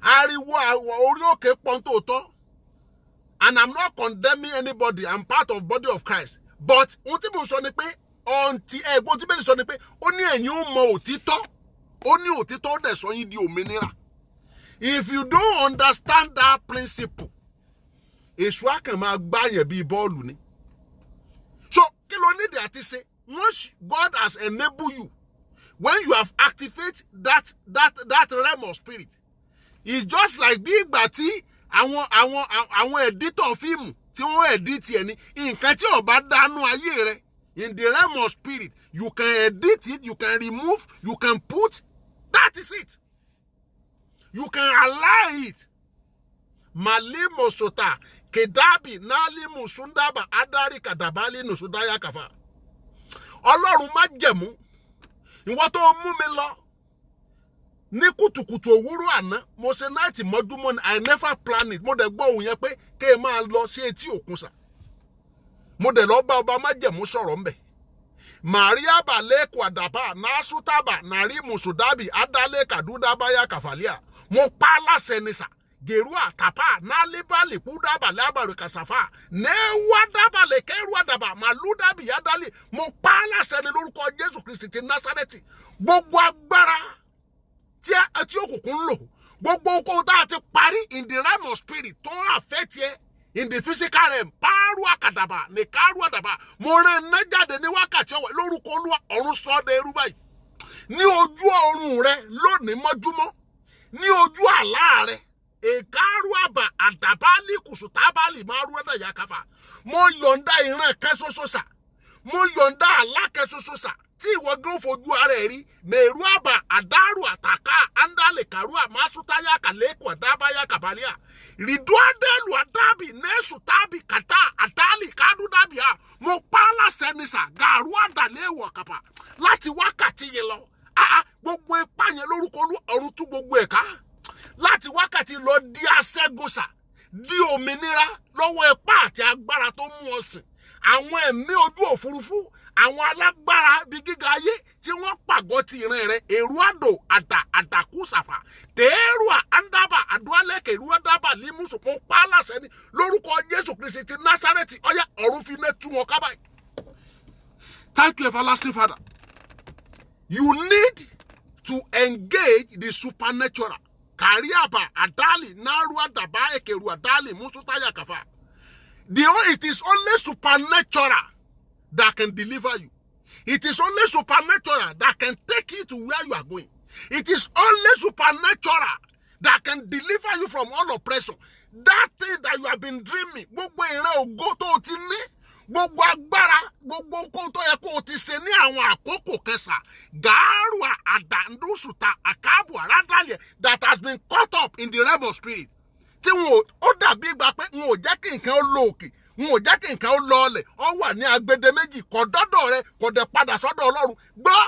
Ariwo orí òkè pọ̀ nítòótọ́. And I'm not condemning anybody. I'm part of body of Christ. But ohun tí mo sọ ni pé ọ̀ǹtí ẹ̀gbọ́n tí bẹ́ẹ̀ sọ ni pé ó ní ẹ̀yin ó mọ òtítọ́. Ó ní òtítọ́ ó dẹ̀ sọ yín di òmìnira. If you don't understand that principle, èṣù á kàn máa gbá yẹn bí bọ́ọ̀lù ni. So kí ló nídìí àti ṣe? Once God has enabled you, when you have activated that realm of spirit, it's just like bí ìgbà tí àwọn editor fíìmù tí wọ́n edit ẹ̀ ní nǹkan tí ó bá dánú ayé rẹ̀ in the realm of spirit, you can edit it, you can remove, you can put, that is it. You can allow it. Malimo sota kedabi nali musundaba adari kadabali nusudaya kafa. Ọlọ́run má jẹ̀mú. Ìwọ tó mú mi lọ ní kùtùkùtù òwúrọ̀ àná, mo ṣe night mọ́júmọ́ ni, I never plan it. Mo dẹ̀ gbọ́ ohùn yẹn pé ké máa lọ sí etí òkun sà. Mo dẹ̀ lọ bá ọba má jẹ̀mú sọ̀rọ̀ ńbẹ̀. Maria bale kwadaba nasutaba nari musudabi adale kadudabaya kafalia. Mo pa láṣẹ ni sà. Gerua tapa nalibali pudaba labaru kasafa ne wadaba le kerua daba maluda bi adali mo pa láṣẹ ni lórúkọ Jésù Kristi ti Násárẹ́tì. Gbogbo agbára tí òkùnkùn lò, gbogbo okòwò tá a ti parí in the realm of spirit tó affect ye in the physical realm, paru akadaba ne karu adaba mo rán iná jáde ní wákàtí ọwọ́ lórúkọ Olúwa ọ̀run sọ de ẹrú báyìí. Ní ojú ọ̀run rẹ lónìí mọ́júmọ́, ní ojú àlá rẹ ekaruaba adabali kusutabali maruada yakafa. Mo yọ̀ǹda ìran kan ṣoṣo sà. Mo yọ̀ǹda àlá kan ṣoṣo sà. Tí ìwọ gan fojú ara ẹ̀ rí, meruaba adaru ataka andale karua masutaya kaleku adabaya kabalia. Riduadelu adabi nesutabi kata atali kadudabi ha. Mo pa láṣẹ ni sà garua dalewo kapa. Láti wákàtí yẹn lọ. Gbogbo ipá yẹn lórúkọ ọ̀run tú gbogbo ẹ̀ka. Láti wákàtí lọ di aṣẹ́gun sà, di òmìnira lọ́wọ́ ipá àti agbára tó mú ọ sìn. Àwọn ẹ̀mí ojú òfurufú, àwọn alágbára bí gíga ayé tí wọ́n pàgọ́ ti ìran rẹ̀, èrú àdó àdàkú sàfà, tẹ́ẹ̀rù àndábà àdúrálẹ̀kẹ̀ èrú àdábà límùsùn mo pa á láṣẹ ní lórúkọ Jésù Kristi ti Násárẹ́tì ọ̀yá ọ̀run fi iná tú wọn ká báyìí. Thank you, everlasting Father. You need to engage the supernatural. Kariaba adali narua daba ekeru adali musutaya kafa. It is only supernatural that can deliver you. It is only supernatural that can take you to where you are going. It is only supernatural that can deliver you from all oppression. That thing that you have been dreaming, gbogbo ìran ògo tó ti ní, gbogbo agbára, gbogbo nǹkan tó yẹ kó o ti ṣe ní àwọn àkókò kẹsà, gàárùà àdàndúsùtà àkáàbù àràdàlẹ̀ that has been caught up in the realm of spirit. Tí wọn ó dàbí ìgbà pé wọn ò jẹ́ kí nǹkan ó lọ òkè, wọn ò jẹ́ kí nǹkan ó lọ ọlẹ̀, ó wà ní agbede méjì, kò dọ́dọ̀ rẹ, kò dẹ̀ padà sọ́dọ̀ Ọlọ́run. Gbọ́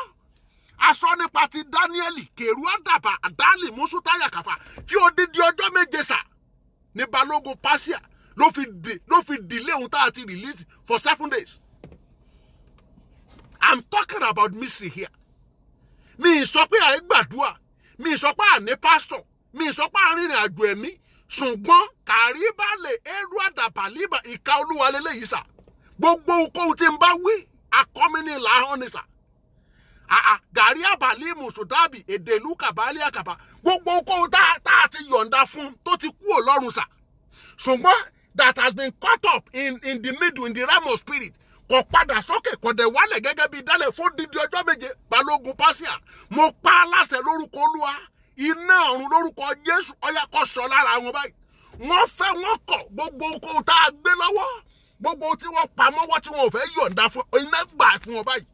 aṣọ nípa ti Dáníẹ́lì, kèrú àdàbà àdálì mùsùtáyà kàfà, tí odidi ọjọ́ méje sà ní balógun Páṣíà ló fi delay ohun tá a ti release for 7 days. I'm talking about mystery here. Mi sọ pé àì gbàdúrà, mi sọ pé àní pastor, mi sọ pé àrìnrìn àjò ẹ̀mí, ṣùgbọ́n kàríbálẹ̀ ẹrú àdàpàlíbà ìka Olúwa lélẹ́yìí sà. Gbogbo ohun tí ń bá wí akọ́mínì làhán ni sà. Gàrí àbálí mùsùdábì èdè ìlú kàbálí àkàbà. Gbogbo ohun tá a ti yọ̀ǹda fún tó ti kú Ọlọ́run sà. Ṣùgbọ́n that has been caught up in the middle, in the realm of spirit. Kò padà sókè, kò dẹ̀ wálẹ̀ gẹ́gẹ́ bí dálẹ̀ fún dídí ọjọ́ méje balógun Páṣíà. Mo pa á láṣẹ lórúkọ Olúwa. iná ọ̀run lórúkọ Jésù ọ̀yà kó sọ lára wọn báyìí. Wọ́n fẹ́ wọ́n kọ̀ gbogbo nǹkan tá a gbé lọ́wọ́, gbogbo tí wọ́n pa mọ́wọ́ tí wọ́n ò fẹ́ yọ̀ǹda fún iná gbà fún wọn báyìí.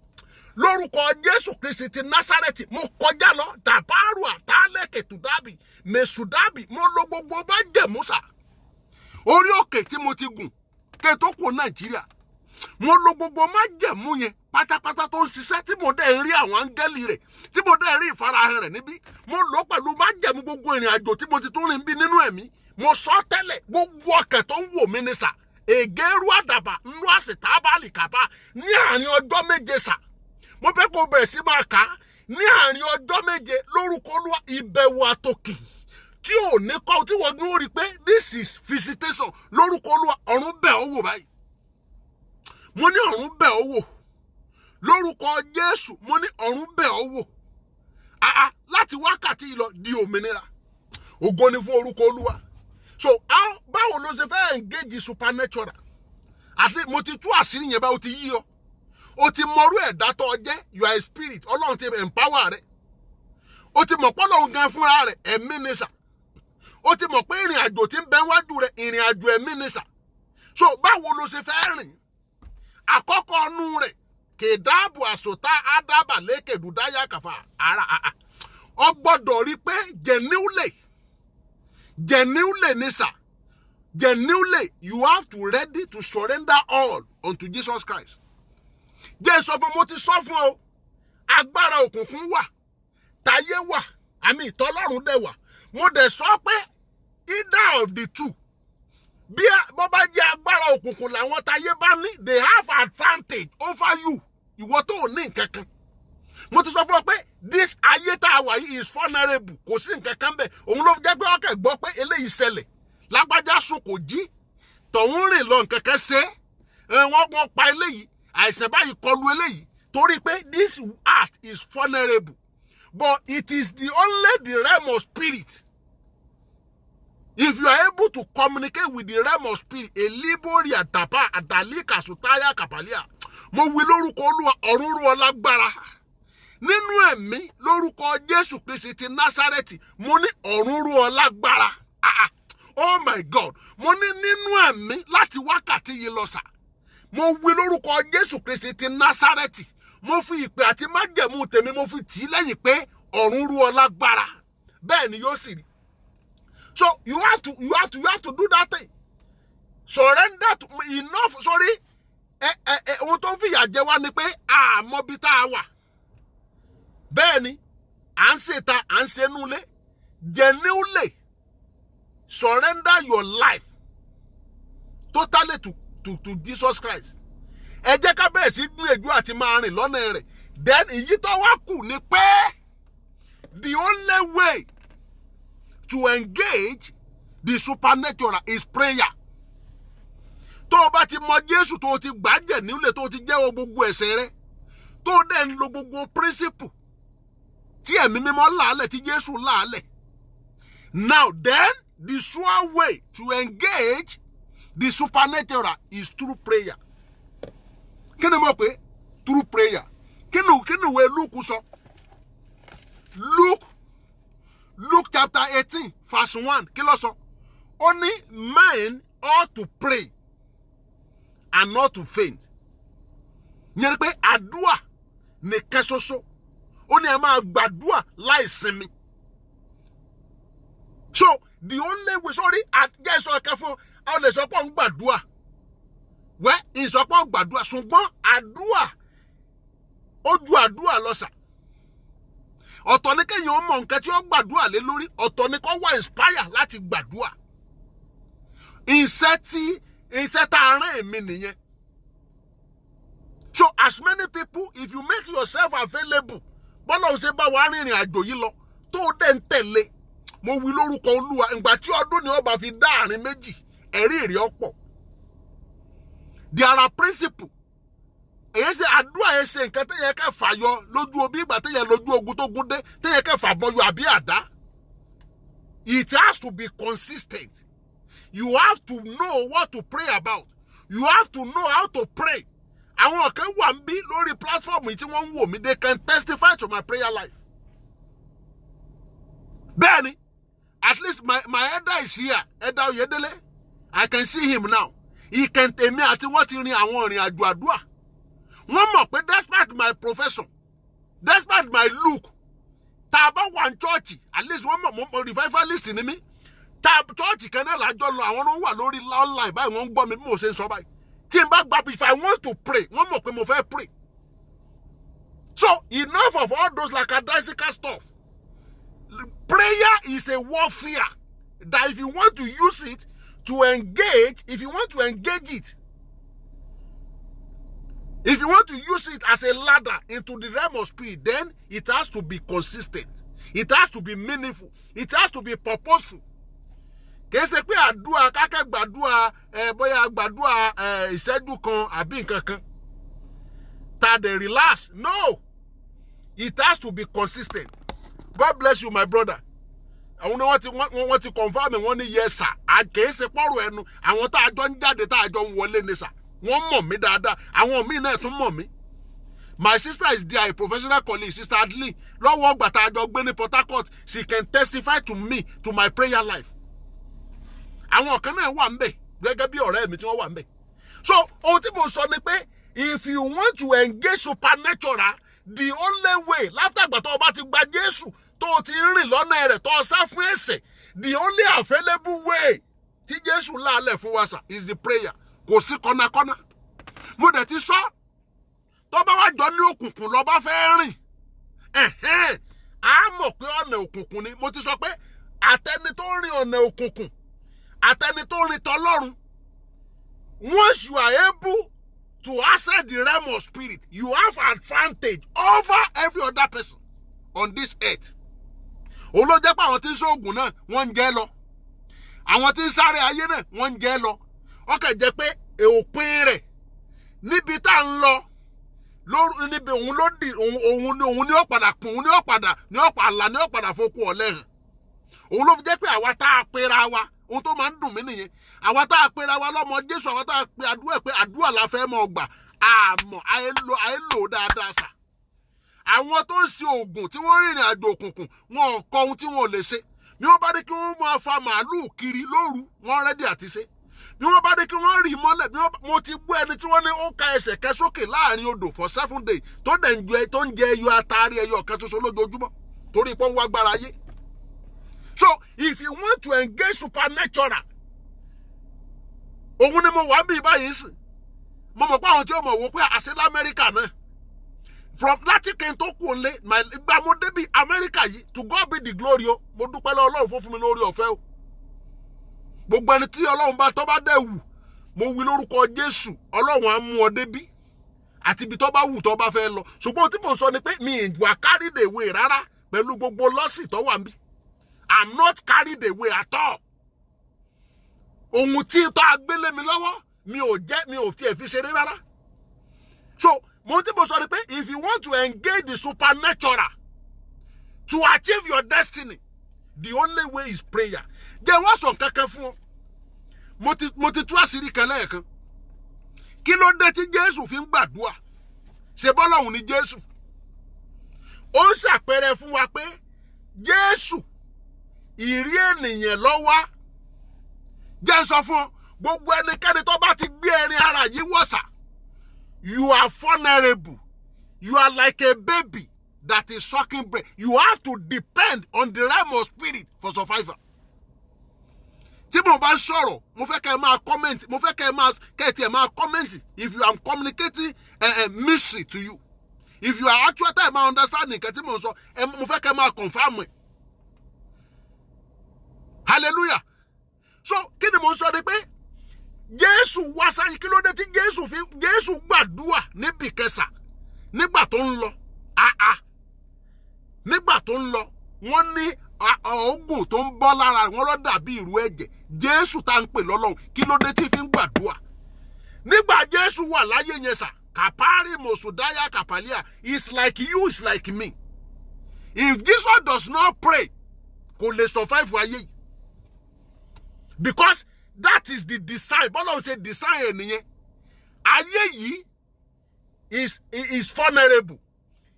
Lórúkọ Jésù Kristi ti Násárẹ́tì mo kọjá lọ dàbárù àtàlẹ́kẹ̀ tùdábì mẹ́sùdábì mo lo gbogbo bá jẹ̀músà orí òkè tí mo ti gùn kẹ́tó kò Nàìjíríà. Mo lo gbogbo májẹ̀mú yẹn pátápátá tó ń ṣiṣẹ́ tí mo dẹ̀ rí àwọn áńgẹ́lì rẹ̀ tí mo dẹ̀ rí ìfarahàn rẹ̀ níbí. Mo lò pẹ̀lú májẹ̀mú gbogbo ìrìn àjò tí mo ti tún rìn bí nínú ẹ̀mí. Mo sọ tẹ́lẹ̀ gbogbo ọkẹ̀ tó ń wò mí ní sà ègérú àdàbà ńlú àṣetàbálì kàbá ní àárín ọjọ́ méje sà. Mo fẹ́ kó bẹ̀rẹ̀ sí máa kà á ní àárín ọjọ́ méje lórúkọ Olúwa ìbẹ̀wò àtòkì tí ò ní kọ́ tí wọ́n gbé rí pé this is visitation lórúkọ Olúwa ọ̀run bẹ̀ ọ́ wò báyìí. Mo ní ọ̀run bẹ̀ ọ́ wò lórúkọ Jésù. Mo ní ọ̀run bẹ̀ ọ́ wò láti wákàtí yìí lọ di òmìnira. Ògo ni fún orúkọ Olúwa. So báwo ló ṣe fẹ́ engage supernatural? Àti mo ti tú àṣírí yẹn báwo ti yí ọ. O ti mọrú ẹ̀dá tó jẹ́, you are a spirit. Ọlọ́run ti empower rẹ. O ti mọ̀ pé Ọlọ́run gan fúnra rẹ̀ ẹ̀mí ni sà. O ti mọ̀ pé ìrìn àjò tí ń bẹ wájú rẹ̀ ìrìn àjò ẹ̀mí ni sà. So báwo ló ṣe fẹ́ rìn? Àkọ́kọ́ ọnú rẹ̀ kèdáàbò àsòtá àdàbà lékèdúdáyà kàfà ara. Ọ gbọ́dọ̀ rí pé genuinely ni sà. Genuinely you have to ready to surrender all unto Jesus Christ. Jésù sọ fún mo ti sọ fún ọ agbára òkùnkùn wà táyé wà àmì ìtọ́lọ́run dẹ̀ wà. Mo dẹ̀ sọ pé either of the two bí bó bá jẹ́ agbára òkùnkùn làwọn táyé bá ní they have advantage over you ìwọ tó ní nǹkan kan. Mo ti sọ fún ọ pé this ayé tá a wà yìí is vulnerable kò sí nǹkan kan bẹ́ẹ̀. Òun ló jẹ́ pé ọkẹ́ gbọ́ pé eléyìí ṣẹlẹ̀ lágbájá sùn kò jí tọ̀hún rìn lọ nǹkan kan ṣe wọ́n pa eléyìí àìsàn báyìí kọlu eléyìí torí pé this heart is vulnerable but it is only the realm of spirit. If you are able to communicate with the realm of spirit elibori àtàpá àdàlíkà sùtáyà kàpàlíà mo wí lórúkọ Olúwa ọ̀run rú ọ lágbára nínú ẹ̀mí lórúkọ Jésù Kristi ti Násárẹ́tì mo ní ọ̀run rú ọ lágbára. Oh my God, mo ní nínú ẹ̀mí láti wákàtí yìí lọ sà. Mo wí lórúkọ Jésù Kristi ti Násárẹ́tì. Mo fi ìpè àti májẹ̀mú tèmi mo fi tì í lẹ́yìn pé ọ̀run rú ọ lágbára. Bẹ́ẹ̀ ni yóò sì rí. So you have to do that thing. Surrender to enough. Sorry. Ohun tó ń fìyà jẹ wá ni pé àmọ́ bí tá a wà. Bẹ́ẹ̀ ni à ń ṣèta à ń ṣe nulẹ̀. Genuinely surrender your life totally to Jesus Christ. Ẹ jẹ́ ká bẹ̀rẹ̀ sí gbìyànjú àti máa rìn lọ́nà rẹ̀. Then èyí tó wá kù ni pé the only way to engage the supernatural is prayer. Tó o bá ti mọ Jésù tó o ti gbàjẹ́ nílé tó o ti jẹ́wọ́ gbogbo ẹ̀ṣẹ̀ rẹ tó o dẹ̀ ń lo gbogbo principle tí ẹ̀mí mímọ́ làálẹ̀ tí Jésù làálẹ̀. Now then the sure way to engage the supernatural is through prayer. Kí ni mo pè? Through prayer. Kí ni ìwé Luke sọ? Luke chapter 18 verse 1 kí ló sọ? Ó ní men ought to pray and not to faint. Nyẹ pé àdúà nìkan ṣoṣo. Ó ní ẹ máa gbàdúà láì sinmi. So the only way, sorry, àjẹ́ ìsọ̀kẹ́ fún ọ lè sọ pé ó ń gbàdúà. Wẹ́ ìsọ̀pọ̀ gbàdúà ṣùgbọ́n àdúà ó ju àdúà lọ sà. Ọ̀tọ̀ ni kéèyàn mọ nǹkan tí ó gbàdúà lé lórí, ọ̀tọ̀ ni kó wà inspire láti gbàdúà. Iṣẹ́ tá a rán èmi nìyẹn. So as many people, if you make yourself available, bọ́lá ò ṣe bá wa rìnrìn àjò yìí lọ tó dẹ̀ ń tẹ̀lé. Mo wí lórúkọ Olúwa ìgbà tí ọdún ni ó bá fi dá àárín méjì ẹ̀rí èrè ọ̀pọ̀. There are principles. Èyí ṣe àdúrà yẹn ṣe nǹkan téèyàn kẹ́ fàyọ lójú obi ìgbà téèyàn lójú ogun tó gún dé téèyàn kẹ́ fàbọyọ àbí àdá. It has to be consistent. You have to know what to pray about. You have to know how to pray. Àwọn kan wà ń bí lórí platform tí wọ́n ń wò mí, they can testify to my prayer life. Benny, at least my elder is here. Elder Oyedele. I can see him now. He can tell me what in adua. One more, but despite my profession, despite my look, Taba one church, at least one more revivalist in me. Tab church can I don't know. I want to load online by one bomb more sense of by. Timber, but if I want to pray, one more come over pray. So enough of all those lackadaisical stuff. Prayer is a warfare that if you want to use it to engage, if you want to engage it, if you want to use it as a ladder into the realm of spirit, then it has to be consistent. It has to be meaningful. It has to be purposeful. Kese pe àdúà kaka gbàdúà bóyá gbàdúà ìṣẹ́jú kan àbí nǹkankan. Ta dey relax. No. It has to be consistent. God bless you, my brother. Àwọn wọ́n ti confirm wọ́n ní yes sir. Kìí ṣe pọ́rọ̀ ẹnu. Àwọn tá a jọ ń jáde tá a jọ ń wọlé ní sà. Wọ́n mọ̀ mí dáadáa. Àwọn míì náà tún mọ̀ mí. My sister is there, a professional colleague, Sister Adley. Lọ́wọ́ ọgbà tá a jọ gbé ní Port Harcourt, she can testify to me, to my prayer life. Àwọn kan náà wà ńbẹ̀ gẹ́gẹ́ bí ọ̀rẹ́ mi tí wọ́n wà ńbẹ̀. So, ohun tí mo sọ ni pé, if you want to engage supernatural, the only way, láfíà ìgbà tó o bá ti gba Jésù, tó o ti rìn lọ́nà rẹ̀, tó o sá fún ẹ̀ṣẹ̀, the only available way tí Jésù láàlẹ̀ fún wa sà is the prayer. Kò sí kọ́nàkọ́nà. Mo dẹ̀ ti sọ, tó bá wá jọ ní òkùnkùn lọ bá fẹ́ rìn. A mọ̀ pé ọ̀nà òkùnkùn ni. Mo ti sọ pé àtẹni tó rìn ọ̀nà òkùnkùn, àtẹni tó rìn tọlọ́run, once you are able to access the realm of spirit, you have advantage over every other person on this earth. Olóò jẹ́ pé àwọn tí ń ṣoògùn náà wọ́n ń jẹ́ lọ. Àwọn tí ń sáré ayé náà wọ́n ń jẹ́ lọ. Ó kàn jẹ́ pé òpin rẹ̀ níbi tá ń lọ níbi òun ló di òun ni ó padà pín òun ni ó padà fokú ọ̀lẹ́hàn. Òun ló fi jẹ́ pé àwa tá a pera wa ohun tó máa ń dùn mí nìyẹn. Àwa tá a pera wa lọ́mọ Jésù, àwa tá a pe àdúrà pé àdúrà la fẹ́ mọ̀ gbà. Àmọ́ àìlò dáadáa sà. Àwọn tó ń ṣe oògùn tí wọ́n rìnrìn àjò òkùnkùn wọn ò kọ ohun tí wọn ò lè ṣe. Bí wọ́n bá dé kí wọ́n máa fa màálùú kiri lóru, wọ́n rẹ́dí àti ṣe. Bí wọ́n bá dé kí wọ́n rì mọ́lẹ̀, mo ti gbọ́ ẹni tí wọ́n ní ó ka ẹsẹ̀ kẹ́ sókè láàrin odò for 7 days tó ń jẹ ẹyọ atari ẹyọ kan ṣoṣo lójoojúmọ́ torí pé wọ́n wá gbára ayé. So if you want to engage supernatural, òun ni mo wà bí báyìí sí. Mo mọ̀ pé àwọn tí ó mọ̀ wò pé àṣẹ l'Amẹ́ríkà náà. From láti kẹ́hìn tó kù òǹlé, ìgbà mo débi Amẹ́ríkà yìí, to God be the glory o. Mo dúpẹ́ lọ́wọ́ Ọlọ́run fún mi lórí ọ̀fẹ́ o. Gbogbo ẹni tí Ọlọ́run bá tó bá dẹ̀ wù, mo wí lórúkọ Jésù, Ọlọ́run á mú ọ débí. Àti ibi tó bá wù tó bá fẹ́ lọ. Ṣùgbọ́n tí mo sọ ni pé mi wà carried away rárá pẹ̀lú gbogbo lọ́sì tó wà níbí. I'm not carried away at all. Ohun tí tó agbélé mi lọ́wọ́, mi ò tiẹ̀ fi ṣeré rárá. So, mo sọ ni pé if you want to engage the supernatural to achieve your destiny, the only way is prayer. Jẹ́ wá sọ kankan fún ọ. Mo ti tú àṣírí kan lẹ́ẹ̀kan. Kí ló dé tí Jésù fi ń gbàdúrà? Ṣé bọ́lọ́hun ni Jésù? Ó ń ṣàpẹẹrẹ fún wa pé Jésù ìrí ènìyàn ló wá. Jẹ́ sọ fún ọ, gbogbo ẹnikẹ́ni tó bá ti gbé ẹrin ara yìí wọ̀sà, you are vulnerable. You are like a baby that is sucking breast. You have to depend on the realm of spirit for survival. Tí mo bá sọ̀rọ̀, mo fẹ́ kẹ́ máa comment, mo fẹ́ kẹ́ máa comment if you am communicating a mystery to you. If you are actually understanding nǹkan tí mo sọ, mo fẹ́ kẹ́ máa confirm it. Hallelujah. So, kí ni mo sọ ni pé Jésù wá sáyé, kí ló dé tí Jésù gbàdúrà níbi kẹsà nígbà tó ń lọ. Nígbà tó ń lọ, wọ́n ní oògùn tó ń bọ́ lára wọn ló dàbí ìrù ẹ̀jẹ̀. Jésù tá ń pè lọ́lọ́run, kí ló dé tí fi ń gbàdúrà? Nígbà Jésù wà láyé yẹn sà, Kàpárì Mòsùdáyà Kàpàlíà, it's like you, it's like me. If Jesus does not pray, kò lè survive ayé yìí. Because that is the design. Bọ́lá ṣe design ẹnìyẹn. Ayé yìí is vulnerable.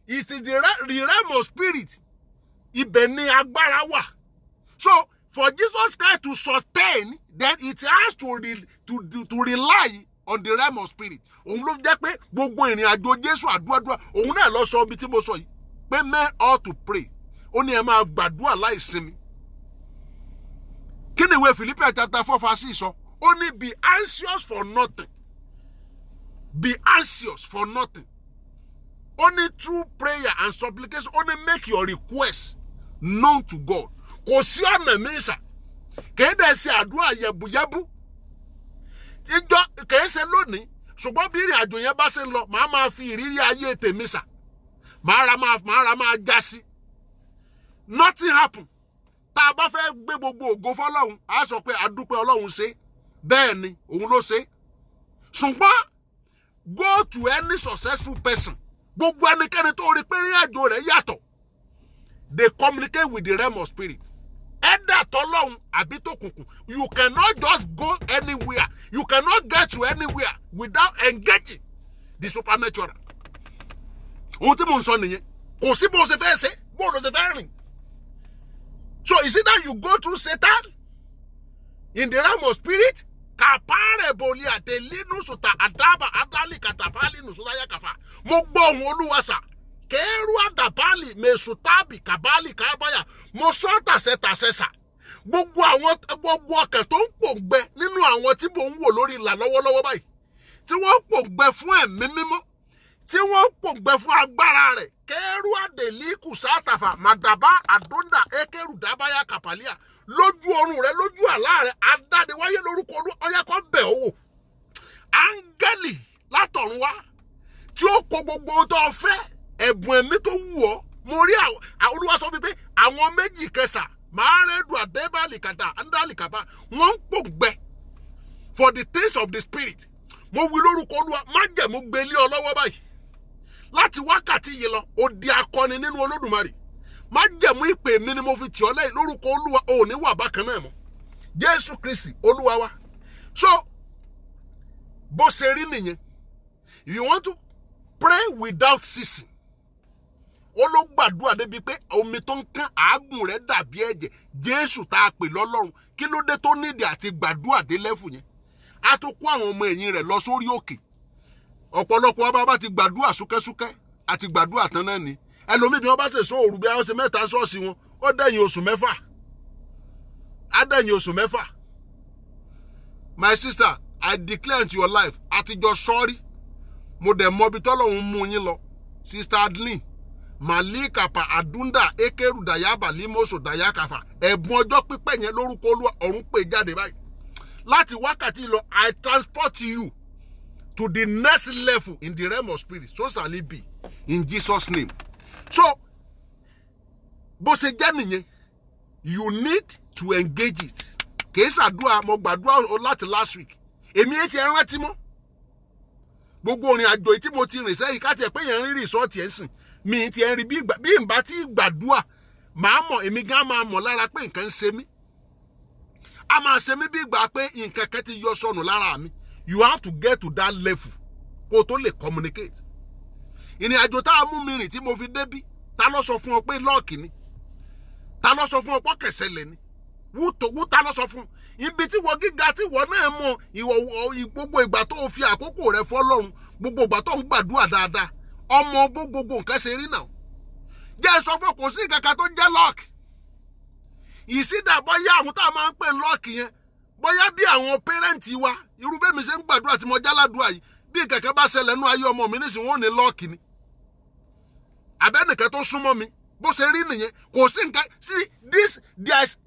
It is the realm of spirit. Ibẹ̀ ni agbára wà. So for Jesus Christ to sustain, then it has to rely on the realm of spirit. Òun ló jẹ́ pé gbogbo ìrìn àjò Jésù àdúrà òun náà lọ sọ ibi tí mo sọ yìí pé men ought to pray. Ó ní ẹ máa gbàdúrà láìsinmi. Kí ni ìwé Philippians chapter 4 verse 6 sọ? Ó ní be anxious for nothing. Be anxious for nothing. Only through prayer and supplication, only make your request known to God. Kò sí ọ̀nà mísà. Kéde ṣe àdúrà yẹ̀bùyẹ̀bù. Kèé ṣe lónìí. Ṣùgbọ́n bí ìrìn àjò yẹn bá ṣe ń lọ, màá máa fi ìrírí ayé tèmi sà. Màá ra máa já sí. Nothing happen. Tá a bá fẹ́ gbé gbogbo ògo fọ́lọ́run, a sọ pé a dúpẹ́ Ọlọ́run ṣe. Bẹ́ẹ̀ ni, òun ló ṣe. Ṣùgbọ́n go to any successful person. Gbogbo ẹnikẹ́ni tó rí pé ìrìn àjò rẹ̀ yàtọ̀. They communicate with the realm of spirit. Either tọ́lọ́run àbí tókùnkùn. You cannot just go anywhere. You cannot get to anywhere without engaging the supernatural. Ohun tí mo ń sọ nìyẹn. Kò sí bó ṣe fẹ́ ṣe, bó ló ṣe fẹ́ rìn. So is it that you go through Satan in the realm of spirit? Kapare boli atelinu suta adaba adali katapali nusudaya kafa. Mo gbọ́ ohùn Olúwa sà. Keru adapali mesutabi kabali kabaya. Mo sọ tàṣẹ sà. Gbogbo ọkàn tó ń pòǹgbẹ nínú àwọn tí mo ń wò lórí ìlà lọ́wọ́lọ́wọ́ báyìí. Tí wọ́n pòǹgbẹ fún ẹ̀mí mímọ́. Tí wọ́n pòǹgbẹ fún agbára rẹ̀. Keru adeliku satafa madaba adonda ekeru dabaya kapalia. Lójú ọrùn rẹ, lójú àlá rẹ, adáde wáyé lórúkọ ọyá kan bẹ̀ ọ́ wò. Áńgẹ́lì látọ̀run wá tí ó kó gbogbo tó fẹ́ ẹ̀bùn ẹ̀mí tó wù ọ́. Mo rí Olúwa sọ wípé àwọn méjì kẹsà máa rẹ́dùn àdébàlì kàtà àndàlì kàbá wọ́n ń pòǹgbẹ for the things of the spirit. Mo wí lórúkọ Olúwa májẹ̀mú gbélé ọ lọ́wọ́ báyìí. Láti wákàtí yìí lọ, ó di akọni nínú Olódùmarè. Májẹ̀mú ìpè mi ni mo fi tì ọ́ lẹ́yìn lórúkọ Olúwa ò ní wà bákan náà mọ́. Jésù Kristi Olúwa wa. So bó ṣe rí nìyẹn. You want to pray without ceasing. Ó ló gbàdúrà débi pé omi tó ń kán àágùn rẹ̀ dàbí ẹ̀jẹ̀. Jésù tá a pè lọ́lọ́run. Kí ló dé tó nídìí àti gbàdúrà dé lẹ́fù yẹn? A tó kó àwọn ọmọ ẹ̀yìn rẹ̀ lọ sórí òkè. Ọ̀pọ̀lọpọ̀ wa bá ti gbàdúrà súkẹ́súkẹ́ àti gbàdúrà tán náà ni. Ẹlòmíì bí wọ́n bá ṣe sọ òru bí wọ́n ṣe mẹ́ta ṣọ́ọ̀ṣì wọn, ó dẹ̀yìn oṣù mẹ́fà. Á dẹ̀yìn oṣù mẹ́fà. My sister, I declare into your life, àtijọ́ sọ́rí. Mo dẹ̀ mọ ibi tọ́lọ́run mú yín lọ. Sister Adeline, Malikapa Adunda Ekeru Dayaba Limoso Dayakafa. Ẹ̀bùn ọjọ́ pípẹ́ yẹn lórúkọ Olúwa ọ̀run pè jáde báyìí. Láti wákàtí lọ, I transport you to the next level in the realm of spirit. So shall it be in Jesus' name. So, bó ṣe jẹ́ nìyẹn, you need to engage it. Kìí ṣàdúrà mo gbàdúrà láti last week. Èmi etí ẹ rántí mọ́. Gbogbo orin àjò tí mo ti rìn sẹ́yìn ká tiẹ̀ pé yẹn ń rí rìsọ́ọ̀tì ẹ̀ ń sìn. Mi ti ẹ̀ ń rí bí n bá ti gbàdúrà, màá mọ̀ èmi gan máa mọ̀ lára pé nǹkan ń ṣe mí. A máa ṣe mí bí ìgbà pé nǹkan kan ti yọ sọnù lára mi. You have to get to that level kó tó lè communicate. Ìrìn àjò tá a mú mi rìn tí mo fi débí, ta ló sọ fún ọ pé lọ́ọ̀kì ni? Ta ló sọ fún ọ pé kẹsẹ̀lẹ̀ ni? Wú ta ló sọ fún? Ibi tí wọ́n gíga tí wọ́n náà mọ̀ gbogbo ìgbà tó fi àkókò rẹ fọ́lọ́run, gbogbo ìgbà tó ń gbàdúrà dáadáa, ọmọ gbogbo nǹkan ṣe rí náà. Jẹ́ sọ fún kò sí nǹkan kan tó jẹ́ lọ́ọ̀kì. Ìsídà bọ́yá àwọn tá a máa ń pè lọ́ọ̀kì yẹn, bọ́yá bí àwọn pẹ́rẹ́ǹtì wa, irú bẹ́ẹ̀ mi ṣe ń gbàdúrà tí mo jáládùá yìí, bí kẹ̀kẹ́ bá ṣẹlẹ̀ nú ayé ọmọ mi nísìnyí wọ́n ní lọ́ọ̀kì ni. Àbẹ́nìkẹ́ tó súnmọ́ mi bó ṣe rí nìyẹn. Kò sí nǹkan sí this there is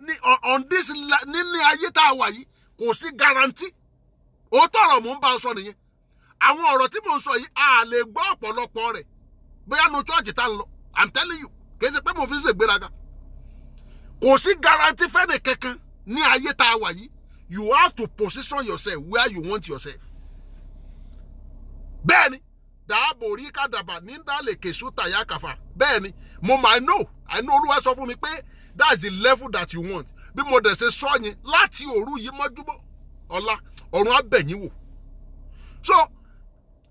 on this níní ayé tá a wà yìí kò sí guarantee. Òótọ́ ọ̀rọ̀ mò ń bá ọ sọ nìyẹn. Àwọn ọ̀rọ̀ tí mò ń sọ yìí a lè gbọ́ ọ̀pọ̀lọpọ̀ rẹ̀ bóyá nu chọ́ọ̀chì tá ń lọ. I'm telling you, kì í ṣe pé mo fi ń ṣègbéraga. Kò sí guarantee fẹ́ni kankan ní ayé tá a wà yìí. You have to position yourself where you want yourself. Bẹ́ẹ̀ni, dàbò rí kàdàbà ní dálè kèṣù tàyà kàfà. Bẹ́ẹ̀ni, I know Olúwa sọ fún mi pé that's the level that you want. Bí mo dẹ̀ ṣe sọ yẹn láti òru yìí mọ́júmọ́ ọ̀la ọ̀run abẹ̀yìn wò. So,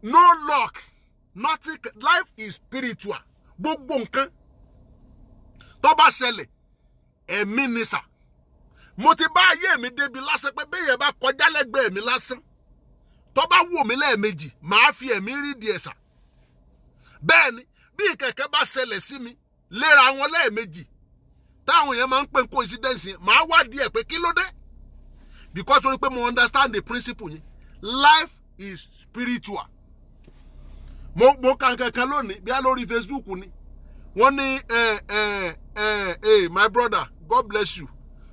no luck, nothing, life is spiritual. Gbogbo nǹkan tó bá ṣẹlẹ̀, ẹ̀mí ni sà. mo ti bá ayé mi débi lásán pé bẹ́ẹ̀ bá kọjá lẹ́gbẹ̀ẹ́ mi lásán tó bá wò mí lẹ́ẹ̀mejì màá fi ẹ̀mí rí díẹ̀ sà. bẹ́ẹ̀ ni bí kẹ̀kẹ́ bá ṣẹlẹ̀ sí mi léra wọn lẹ́ẹ̀mejì táwọn èèyàn máa ń pè coincidence yẹn màá wá díẹ̀ pé kí ló dé because torí pé mo understand the principle yẹn. Life is spiritual. mo kàn kankan lónìí bí a lórí Facebook ni wọ́n ní my brother God bless you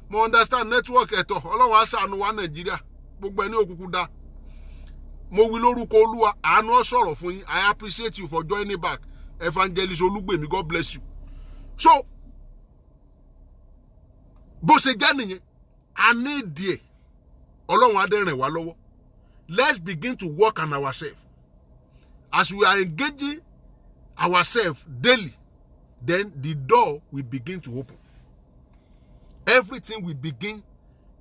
mo understand network ẹ̀tọ́ ọlọ́run á ṣàánú wa Nàìjíríà gbogbo ẹni òkùnkùn dá mo wí lórúkọ Olúwa àánú ó sọ̀rọ̀ fún yín. I appreciate you for joining back Evangelist Olúgbèmí God bless you. So bó ṣe jẹ́ nìyẹn a ní díẹ̀ ọlọ́run á dẹ̀ ràn wá lọ́wọ́. Let's begin to work on ourselves. As we are engaging ourselves daily, then the door will begin to open. Everything will begin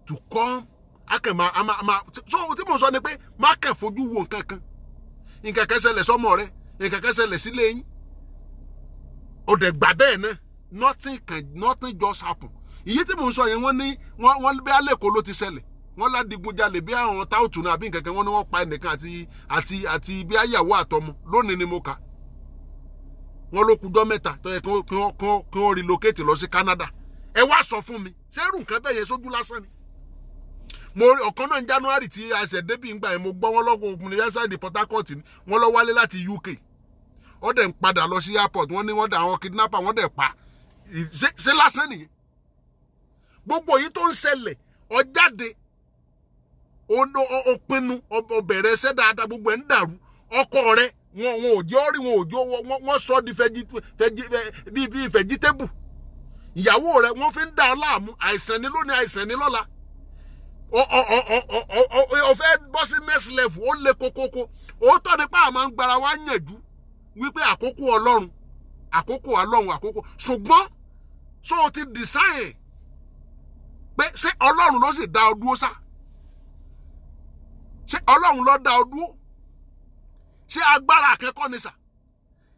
to come. So tí mo sọ ni pé má kẹ́ fojú wo nǹkan kan. Nǹkan kan ṣẹlẹ̀ sọ́mọ rẹ, nǹkan kan ṣẹlẹ̀ sílé yín. Ó dẹ̀ gbà bẹ́ẹ̀ náà. Nothing just happen. Ìyí tí mo sọ yẹn wọ́n bí alẹ́ kó ló ti ṣẹlẹ̀. Wọ́n ládìgúnjalè bí àwọn táùtù náà àbí nǹkan kan wọ́n ní wọ́n pa ẹnìkan àti bí àyàwó àtọmọ lónìí ni mo kà. Wọ́n ló kújọ́ mẹ́ta tó yẹ kí wọ́n relocate lọ sí Canada. Ẹ wá sọ fún mi ṣé irú nǹkan bẹ́ẹ̀ yẹn sójú lásán ni. Mo rí ọ̀kan náà ní January tí a ṣẹ̀ débì ń gbà yẹn mo gbọ́ wọn lọ́wọ́ University Port Harcourt ni wọ́n lọ wálé láti UK. Wọ́n dẹ̀ ń padà lọ sí airport wọ́n ní wọ́n dà àwọn kidnapper wọ́n dẹ̀ pa. Ṣé lásán nìyẹn? Gbogbo yìí tó ń ṣẹlẹ̀ ó jáde ó pinnu ó bẹ̀rẹ̀ ṣẹ́ dáadáa gbogbo ẹ̀ ń dàrú ọkọ rẹ̀ wọn ò jẹ́ orí wọ́n sọ di bíi vegetable. Ìyàwó rẹ̀ wọ́n fi ń dà ọ́ láàmú àìsàn ní lónìí àìsàn ní lọ́la. Ó fẹ́ bọ́ sí next level ó lé kókókó. Òótọ́ ni pé a máa ń gbára wá yànjú wípé àkókò Ọlọ́run ṣùgbọ́n so o ti design pé ṣé Ọlọ́run ló sì dá ọ dúró sá? Ṣé Ọlọ́run ló dá ọ dúró? Ṣé agbára akẹ́kọ̀ọ́ ni sà?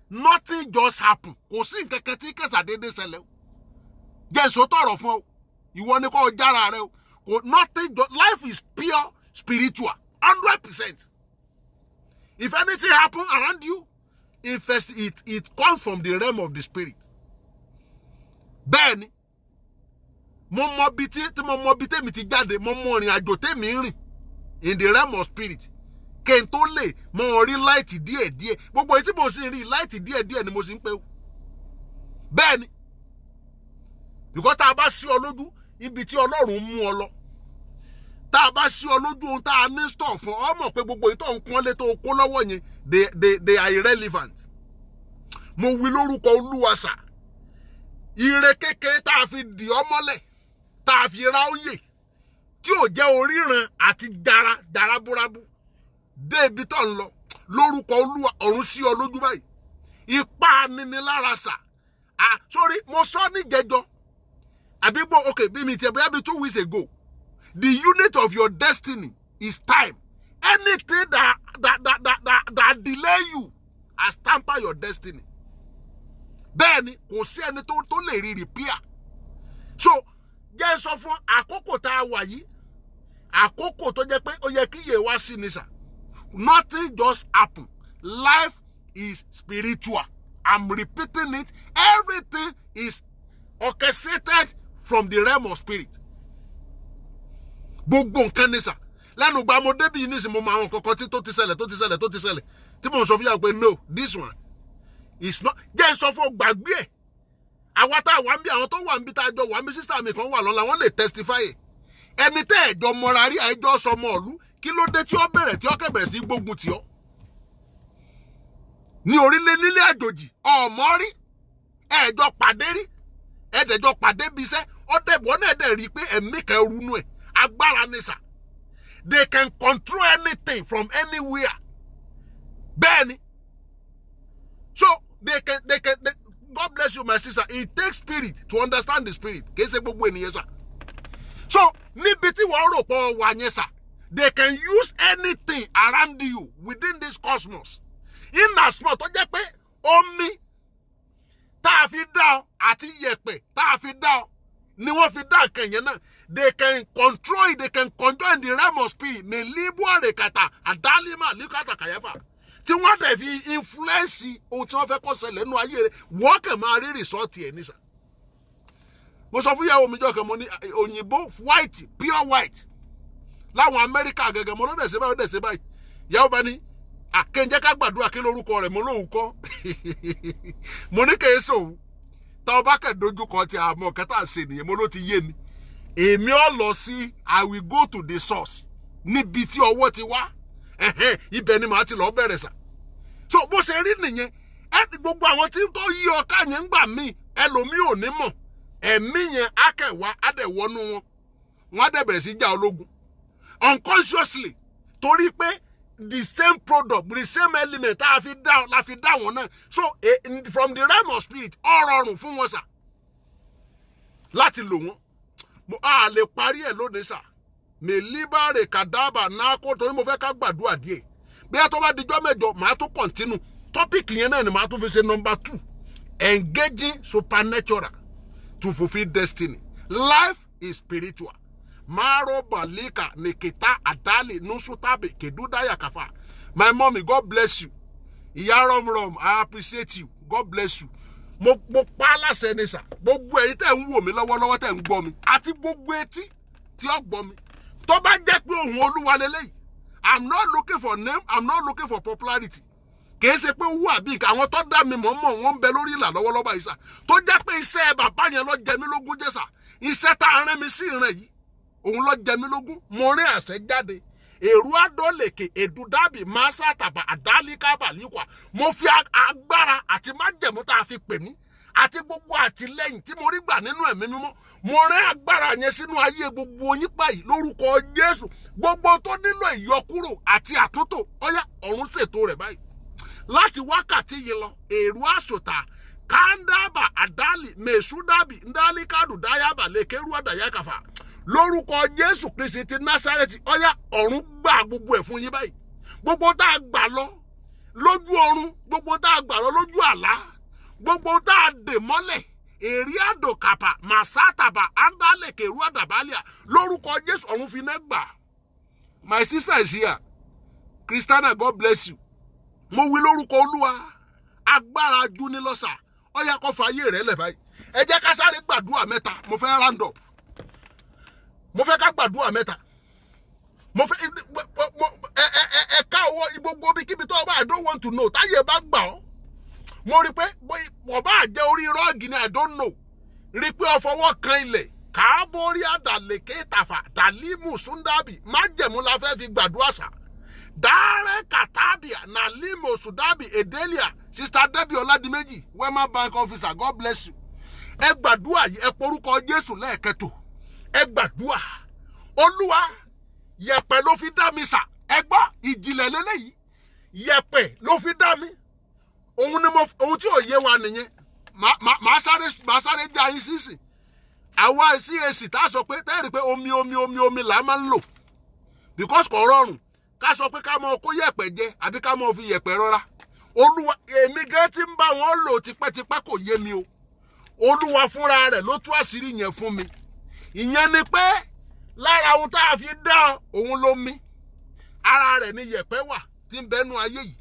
Nothing just happen. Kò sí nǹkan kan tí kẹsà déédéé ṣẹlẹ̀ o. Jẹ́ èso tọ̀rọ̀ fún ọ. Ìwọ ni kò jára rẹ o. Life is pure spiritual. 100%. If anything happen around you, it comes from the realm of the spirit. Bẹ́ẹ̀ni, mo mọ bí tèmi ti jáde, mo mọ ìrìn àjò tèmi rìn in the realm of spirit. Kí n tó lè mọ rí light díẹ̀díẹ̀. Gbogbo èyí tí mo sì ń rí light díẹ̀díẹ̀ ni mo sì ń pè ó. Bẹ́ẹ̀ni, because tá a bá sí ọ lójú ibi tí Ọlọ́run mú ọ lọ. Tá a bá sí ọ lójú ohun tá a ní store fún ọ mọ̀ pé gbogbo èyí tó ń pọ́nlé tó kó lọ́wọ́ yẹn they are irrelevant. Mo wí lórúkọ Olúwa sà. Ire kékeré tá a fi dì ọ́ mọ́lẹ̀ tá a fi ra òye tí ò jẹ́ oríran àti dára búrábú dé ibi tó ń lọ lórúkọ Olúwa ọ̀run sí ọ lójú báyìí. Ipá nini lára sà. Sorry, mo sọ ní jẹjọ. Okay, bí mi ti bóyá bí 2 weeks ago. The unit of your destiny is time. Anything that delay you has tampered your destiny. Bẹ́ẹ̀ni, kò sí ẹni tó lè rí repair. So, jẹ́ sọ fún àkókò tá a wà yìí. Àkókò tó jẹ́ pé ó yẹ kí yè wá sí ni sà. Nothing just happen. Life is spiritual. I'm repeating it. Everything is orchestrated from the realm of spirit. Gbogbo nǹkan ni sà. Lẹ́nu gba mo débi yìí nísìnyí mo máa àwọn kankan tí tó ti ṣẹlẹ̀. Tí mo sọ fún yà pé no, this one is not. Jẹ́ sọ fún gbàgbé ẹ̀. Àwa tá wà ń bí àwọn tó wà ń bí tá a jọ wà ń bí sísá mi kan wà lọ́la wọ́n lè testify ẹ̀. Ẹni tẹ́ ẹ̀jọ mọ́ra rí àìjọ sọmọ ọ̀lú kí ló dé tí ó kẹ̀bẹ̀rẹ̀ sí gbógun tì ọ́. Ní orílẹ̀ nílé àjòjì ọmọ rí ẹ̀jọ pàdé rí ẹ̀dẹ̀jọ pàdé bí iṣẹ́ ọ̀dẹ̀bọ̀ náà dẹ̀ rí pé ẹ̀mí kan runú ẹ̀ agbára ni sà. They can control anything from anywhere. Bẹ́ẹ̀ni. So they can God bless you my sister. It takes spirit to understand the spirit. Kìí ṣe gbogbo ènìyàn sà. So níbi tí wọ́n rò pọ̀ wà yẹn sà. They can use anything around you within this cosmos. In as much tó jẹ́ pé omi tá a fi dá ọ àti yẹ̀pẹ̀ tá a fi dá ọ ni wọ́n fi dá nǹkan yẹn náà. They can control it, they can control in the realm of spirit. Me libu rekata adalima likata kayafa. Tí wọ́n dẹ̀ fi influence ohun tí wọ́n fẹ́ kó ṣẹlẹ̀ nínú ayé rẹ̀, wọ́n kàn máa rí result ẹ̀ ní sà. Mo sọ fún ìyàwó mi jọ́ kan mo ní òyìnbó white, pure white. Láwọn Amẹ́ríkà gẹ́gẹ́ mo ló dẹ̀ ṣe báyìí. Ìyàwó bá ní àkẹ́ńjẹ́ ká gbàdúrà kí lórúkọ rẹ̀ mo lóhùn kọ́. Mo ní kèé sòwò. Tá o bá kẹ̀ dojú kọ ti àmọ́ kẹta ṣe nìyẹn mo ló ti yé mi. Èmi ọ̀ lọ sí I will go to the source. Níbi tí ọwọ́ ti wá. Ibẹ̀ ni màá ti lọ bẹ̀rẹ̀ sà. So bó ṣe rí nìyẹn. Gbogbo àwọn tí tó yí ọká yẹn ń gbà mí ẹlòmí ò ní mọ̀. Ẹ̀mí yẹn á kẹ̀wá á dẹ̀ wọnú wọn. Wọ́n á dẹ̀ bẹ̀rẹ̀ sí jà ológun. Unconsciously torí pé the same product, the same element la fi dá wọn náà. So from the realm of spirit ó rọrùn fún wọn sà láti lò wọ́n. A lè parí ẹ̀ lónìí sà. Me libare kadaba náà kó torí mo fẹ́ ká gbàdúrà díẹ̀. Bí a tó bá dijọ́ mẹ́jọ màá tún continue. Topic yẹn náà ni màá tún fi ṣe number 2. Engaging supernatural to fulfill destiny. Life is spiritual. Maro balika neketa adali nusutabe kedudaya kafa. My mommy, God bless you. Iya rom, I appreciate you. God bless you. Mo pa láṣẹ ni sà. Gbogbo ẹ̀yin tẹ́ ń wò mí lọ́wọ́lọ́wọ́ tẹ́ ń gbọ́ mi. Àti gbogbo etí tí ó gbọ́ mi. Tó bá jẹ́ pé ohun Olúwa lélẹ́yìí. I'm not looking for name. I'm not looking for popularity. Kìí ṣe pé owó àbí ìka àwọn tó dá mi mọ̀ wọ́n ń bẹ lórí ìlà lọ́wọ́lọ́wọ́ yìí sà. Tó jẹ́ pé iṣẹ́ bàbá yẹn ló jẹ mí lógún jẹ́ sà. Iṣẹ́ tá a rán mi sí ìran yìí. Òun ló jẹ mí lógún. Mo rin àṣẹ jáde. Èrú àdólèkè èdúdàbí máṣá tàbà àdálíkàbà líkwà. Mo fi agbára àti májẹ̀mú tá a fi pè mí. Àti gbogbo àtìlẹ́yìn tí mo rí gbà nínú ẹ̀mí mímọ́. Mo rán agbára yẹn sínú ayé gbogbo yín báyìí lórúkọ Jésù. Gbogbo tó nílò ìyọkúrò àti àtúntò ọ̀yá ọ̀run ṣètò rẹ̀ báyìí. Láti wákàtí yìí lọ, èrú àṣòtà kandaba adali mesudabi ndalikadu dayaba lekeru adayakafa. Lórúkọ Jésù Kristi ti Násárẹ́tì ọ̀yá ọ̀run gbà gbogbo ẹ̀ fún yín báyìí. Gbogbo tá a gbà lọ lójú ọ̀run, gbogbo tá a gbà lọ lójú àlá, gbogbo tá a dè mọ́lẹ̀ èrè àdòkàpà màsátàbà ándálẹ̀kẹ̀rú àdàbálẹ̀ lórúkọ Jésù ọ̀run fi náà gbà. My sister is here. Christiana, God bless you. Mo wí lórúkọ Olúwa agbára jú ní lọ́sà ọ̀yá kó fa ayé rẹ̀ lẹ̀ báyìí. Ẹ jẹ́ ká sáré gbàdúrà mẹ́ta. Mo fẹ́ round up. Mo fẹ́ ká gbàdúrà mẹ́ta. Mo fẹ́ ẹ̀ka owó gbogbo bí kíbi tó bá I don't want to know. Táyé bá gbà ọ́. Mo rí pé wọ́n bá jẹ́ orí rọ́ọ̀gì ni I don't know. Rí pé ó fọwọ́ kan ilẹ̀. Káàbórí àdàlẹ̀kẹ́ tàfà tàlímù súndábì májẹ̀mú la fẹ́ fi gbàdúrà sà. Dáre Katabia Nalimo Sudabi Edelia Sister Debbie Oladimeji Wema Bank Officer, God bless you. Ẹ gbàdúrà yìí ẹ porúkọ Jésù lẹ́ẹ̀kẹtò. Ẹ gbàdúrà. Olúwa yẹ̀pẹ̀ ló fi dá mi sà. Ẹ gbọ́ ìjìnlẹ̀ lélẹ́yìí. Yẹ̀pẹ̀ ló fi dá mi. Ohun tí ò yé wa nìyẹn. Màá sáré bí ayé sísìn. Àwa CAC tá sọ pé tẹ́rì pé omi là máa ń lò. Because kò rọrùn. Ká sọ pé ká mọ kó yẹ̀pẹ̀ jẹ àbí ká mọ fi yẹ̀pẹ̀ rọra. Olúwa èmi gan tí ń bá wọn lò tipẹ́tipẹ́ kò yé mi o. Olúwa fúnra rẹ̀ ló tú àṣírí yẹn fún mi. Ìyẹn ni pé lára ohun tá a fi dá òun ló mi. Ara rẹ̀ ni yẹ̀pẹ̀ wà tí ń bẹnu ayé yìí.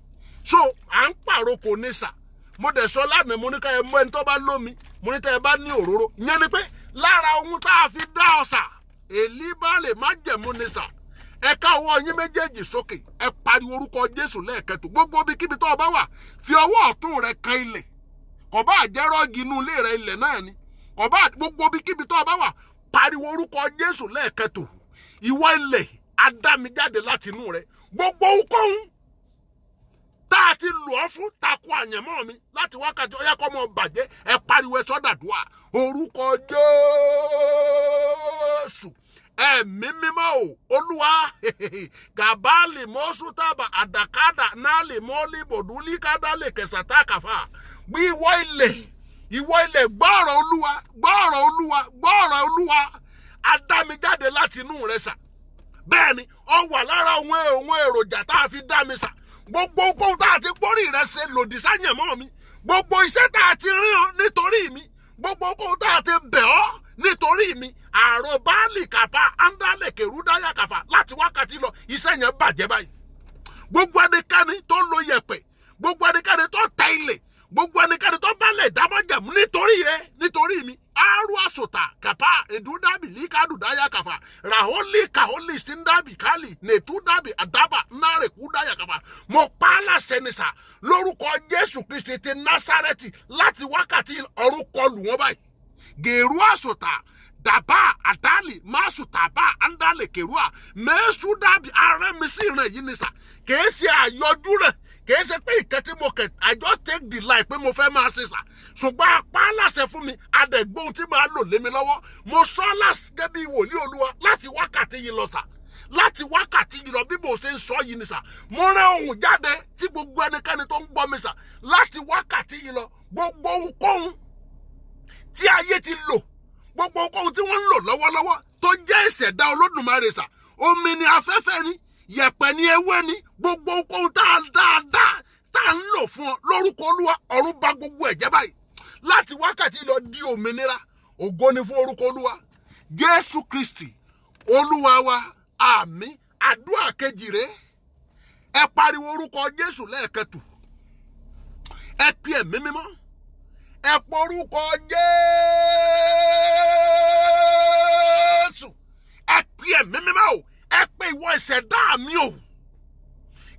So à ń pàrokò ní sà. Mo dẹ̀ sọ lánàá mo ní ká ẹ mú ẹni tó bá lómi. Mo ní tẹ́ ẹ bá ní òróró. Ìyẹn ni pé lára ohun tá a fi dá ọ̀sà. Èlí bá lè má jẹ̀mú ní sà. Ẹ ká ọwọ́ yín méjèèjì sókè. Ẹ pariwo orúkọ Jésù lẹ́ẹ̀kẹtò. Gbogbo bí kíbi tó bá wà fi ọwọ́ ọ̀tún rẹ kan ilẹ̀. Kò bá jẹ́ rọ́ọ̀gì inú ilé rẹ ilẹ̀ náà ni. Kò bá gbogbo bí kíbi tó bá wà pariwo orúkọ Jésù lẹ́ẹ̀kẹtò. Ìwọ ilẹ̀ adámijáde láti inú rẹ. Gbogbo ohunkóhun tá a ti lò ọ́ fún takò àyànmọ́ mi láti wákàtí ọyá kọ́ mọ́ bàjẹ́ ẹ pariwo ẹ sọ́dàdúà. Orúkọ Jésù. Ẹ̀mí mímọ́ o Olúwa gàbálì mọ́sútàbà àdàkádà náàlì mọ́lì bòdúlì kádàlè kẹsàtà kàfà bí ìwọ ilẹ̀ gbọ́ọ̀rọ̀ Olúwa adámijáde láti inú rẹ sà. Bẹ́ẹ̀ ni ọ wà lára ohun èròjà tá a fi dá mi sà. Gbogbo ohun tá a ti gbórí rẹ ṣe lòdì sáyẹ̀mọ́ mi. Gbogbo iṣẹ́ tá a ti rán nítorí mi. Gbogbo ohun tá a ti bẹ̀ ọ́ nítorí mi àrò báàlì kàfà ándálẹ̀ kèrúdáyà kàfà láti wákàtí lọ iṣẹ́ yẹn bàjẹ́ báyìí. Gbogbo ẹnikẹ́ni tó lo yẹ̀pẹ̀, gbogbo ẹnikẹ́ni tó tẹ ilẹ̀, gbogbo ẹnikẹ́ni tó bálẹ̀ dámọ́jẹ̀mú nítorí rẹ nítorí mi aru asota kapa edudabi likadudaya kafa raholi kaholi sindabi kali netudabi adaba nare kudaya kafa mo pala senisa lórúkọ Jésù Kristi ti Násárẹ́tì láti wákàtí ọ̀run kọlù wọn báyìí geru asota daba adali masutaba andale kerua mesudabi aremisiran yìí nisa kèésì àyọjú rẹ kèésì pé ìkẹtí mo kẹ I just take the life pé mo fẹ́ máa ṣe sà ṣùgbọ́n apá aláṣẹ fún mi adẹ̀gbóhun tí máa lò lé mi lọ́wọ́ mo sọ láṣẹ bí wòlíì Olúwa láti wákàtí yìí lọ sà láti wákàtí yìí lọ bí mo ṣe ń sọ yìí ni sà mo rán ohùn jáde tí gbogbo ẹnikẹ́ni tó ń gbọ́ mi sà láti wákàtí yìí lọ gbogbo ohunkóhun tí ayé ti lò gbogbo ohunkóhun tí wọ́n ń lò lọ́wọ́lọ́wọ́ tó jẹ́ ìṣẹ̀dá Olódùmarè sà omi ni afẹ́fẹ́ ni yẹ̀pẹ̀ ni ewé ni gbogbo ohunkóhun tá a ń lò fún ọ lórúkọ Olúwa ọ̀run bà gbogbo ẹ̀jẹ́ báyìí láti wákàtí lọ di òmìnira ògo ni fún orúkọ Olúwa Jésù Kristi Olúwa wa àmín. Àdúrà kejì rẹ̀ ẹ pariwo orúkọ Jésù lẹ́ẹ̀kẹtù ẹ pe ẹ̀mí mímọ́ ẹ porúkọ Jésù ẹ pe ẹ̀mí mímọ́ o ẹ pe ìwọ ìṣẹ̀dá mi o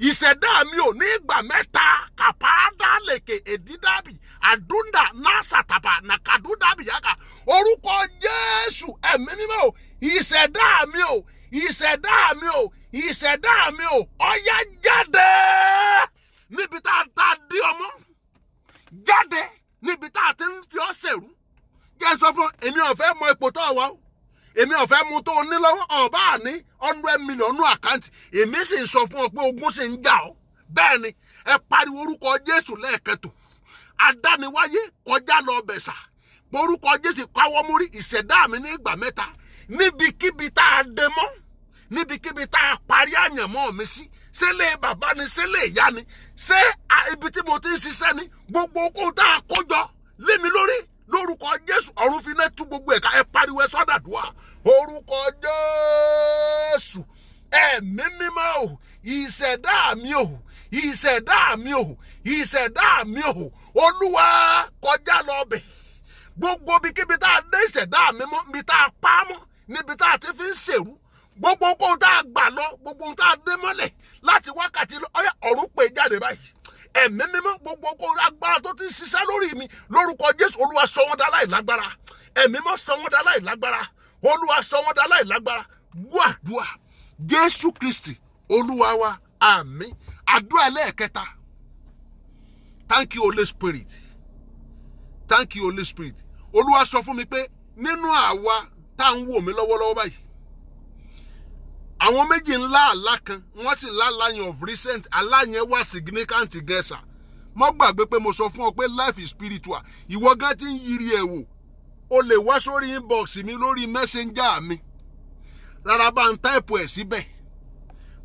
ìṣẹ̀dá mi ò ní ìgbà mẹ́ta kàpáádá lèkè èdídàbì àdúndà násàtàbà nàkàdúdàbì yàgà orúkọ Jésù ẹ̀mí mímọ́ o ìṣẹ̀dá mi o ìṣẹ̀dá mi o ìṣẹ̀dá mi o ọ̀yá jáde níbi tá a dí ọmọ jáde níbi tá a ti ń fi ọ́ sẹ̀rú jẹ́ sọ fún èmi ò fẹ́ mọ ipò tó wà o èmi ò fẹ́ mú tó ní lọ́wọ́ ọ̀bá ní 100 million àkáǹtì èmi sì ń sọ fún ọ pé ogun sì ń jà ọ́ bẹ́ẹ̀ ni ẹ pariwo orúkọ Jésù lẹ́ẹ̀kẹtù adániwáyé kọjá lọ bẹ̀sà orúkọ Jésù káwọ́ múrí ìṣẹ̀dá mi ní ìgbà mẹ́ta níbikíbi tá a dé mọ́ níbikíbi tá a parí àyànmọ́ mi sí sílé bàbá ni sílé ìyá ni ṣé ibi tí mo ti ń ṣiṣẹ́ ni gbogbo okòó tá a kójọ lé mi lórí lórúkọ Jésù ọ̀run fi náà tú gbogbo ẹ̀ka ẹ pariwo ẹ sọ́dàdúà orúkọ Jésù ẹ̀mí mímọ́ o ìṣẹ̀dá mi o ìṣẹ̀dá mi o ìṣẹ̀dá mi o Olúwa kọjá lọ bẹ̀ gbogbo bíkíbi tá a dé ìṣẹ̀dá mi mọ́ níbi tá a pa mọ́ níbi tá a ti fi ń ṣèrú gbogbo ohun tá a gbà lọ gbogbo ohun tá a dé mọ́lẹ̀ láti wákàtí lọ ọ̀yá ọ̀run pè jáde báyìí ẹ̀mí mímọ́ gbogbo ohun agbára tó ti ń ṣiṣẹ́ lórí mi lórúkọ Jésù Olúwa sọ wọ́n dá láì lágbára ẹ̀mí mímọ́ sọ wọ́n dá láì lágbára Olúwa sọ wọ́n dá láì lágbára gbọ́ àdúrà Jésù Kristi Olúwa wa àmín. Àdúrà lẹ́ẹ̀kẹta thank you Holy Spirit thank you Holy Spirit Olúwa sọ fún mi pé nínú àwa tá ń wò mí lọ́wọ́lọ́wọ́ báyìí àwọn méjì ńlá àlá kan wọ́n sì lá yẹn of recent àlá yẹn wá significant gẹ̀ẹ́sà mo gbàgbé pé mo sọ fún ọ pé life is spiritual ìwọ gan ti ń yiri ẹ̀ wò o lè wá sórí inbox mi lórí messenger mi rárá bá ń táìpù ẹ̀ síbẹ̀